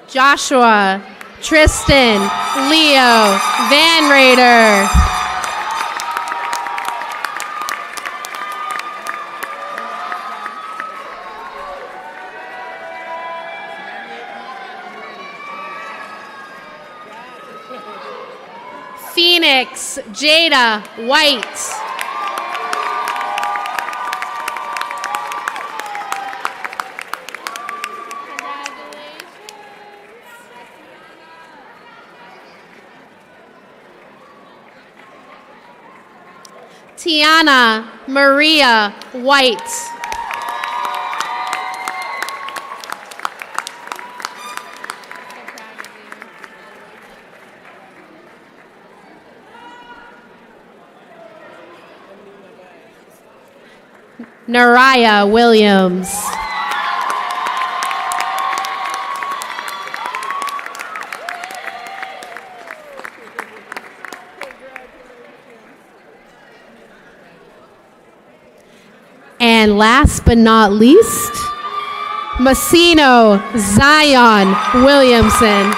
Joshua Tristan Leo Van Rader. Phoenix Jada White. Tiana Maria White. Naraya Williams. And last but not least, Massino Zion Williamson.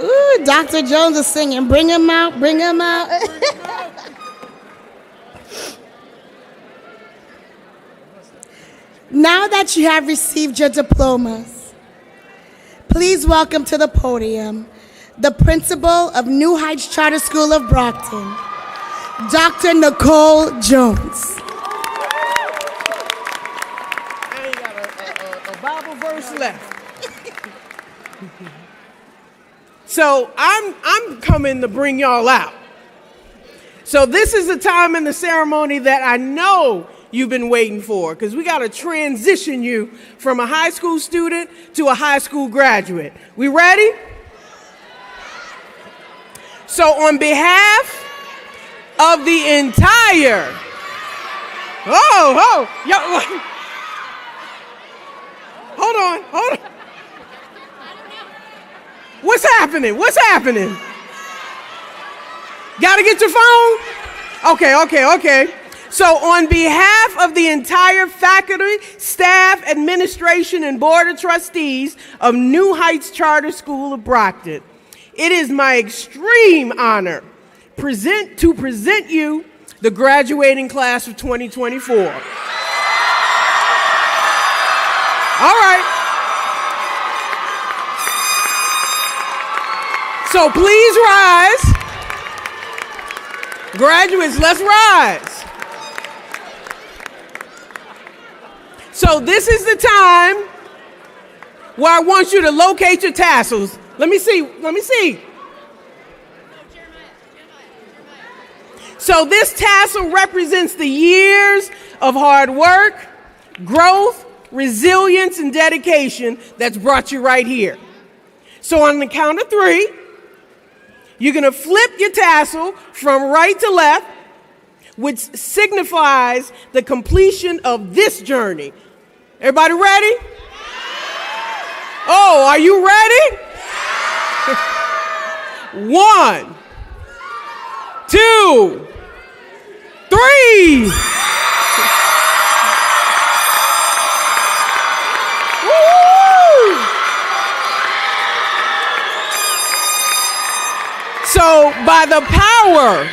Ooh, Dr. Jones is singing, bring him out, bring him out. Now that you have received your diplomas, please welcome to the podium the principal of New Heights Charter School of Brockton, Dr. Nicole Jones. I ain't got a Bible verse left. So I'm coming to bring y'all out. So this is the time in the ceremony that I know you've been waiting for, because we got to transition you from a high school student to a high school graduate. We ready? So on behalf of the entire, hold on. What's happening? Gotta get your phone? Okay. So on behalf of the entire faculty, staff, administration, and board of trustees of New Heights Charter School of Brockton, it is my extreme honor to present you the graduating class of 2024. All right. So please rise. Graduates, let's rise. So this is the time where I want you to locate your tassels. Let me see. So this tassel represents the years of hard work, growth, resilience, and dedication that's brought you right here. So on the count of 3, you're going to flip your tassel from right to left, which signifies the completion of this journey. Everybody ready? Oh, are you ready? 1, 2, 3. Woo! So, by the power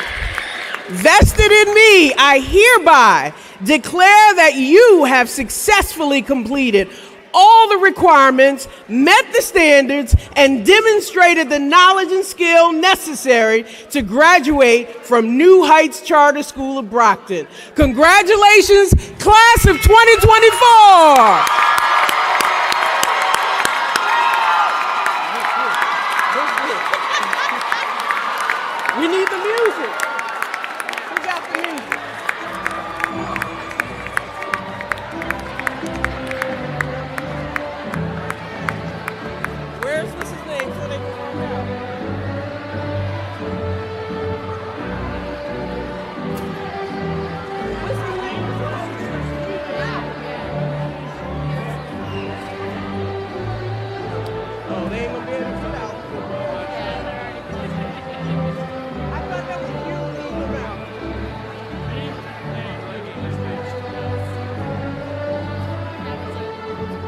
vested in me, I hereby declare that you have successfully completed all the requirements, met the standards, and demonstrated the knowledge and skill necessary to graduate from New Heights Charter School of Brockton. Congratulations, class of 2024!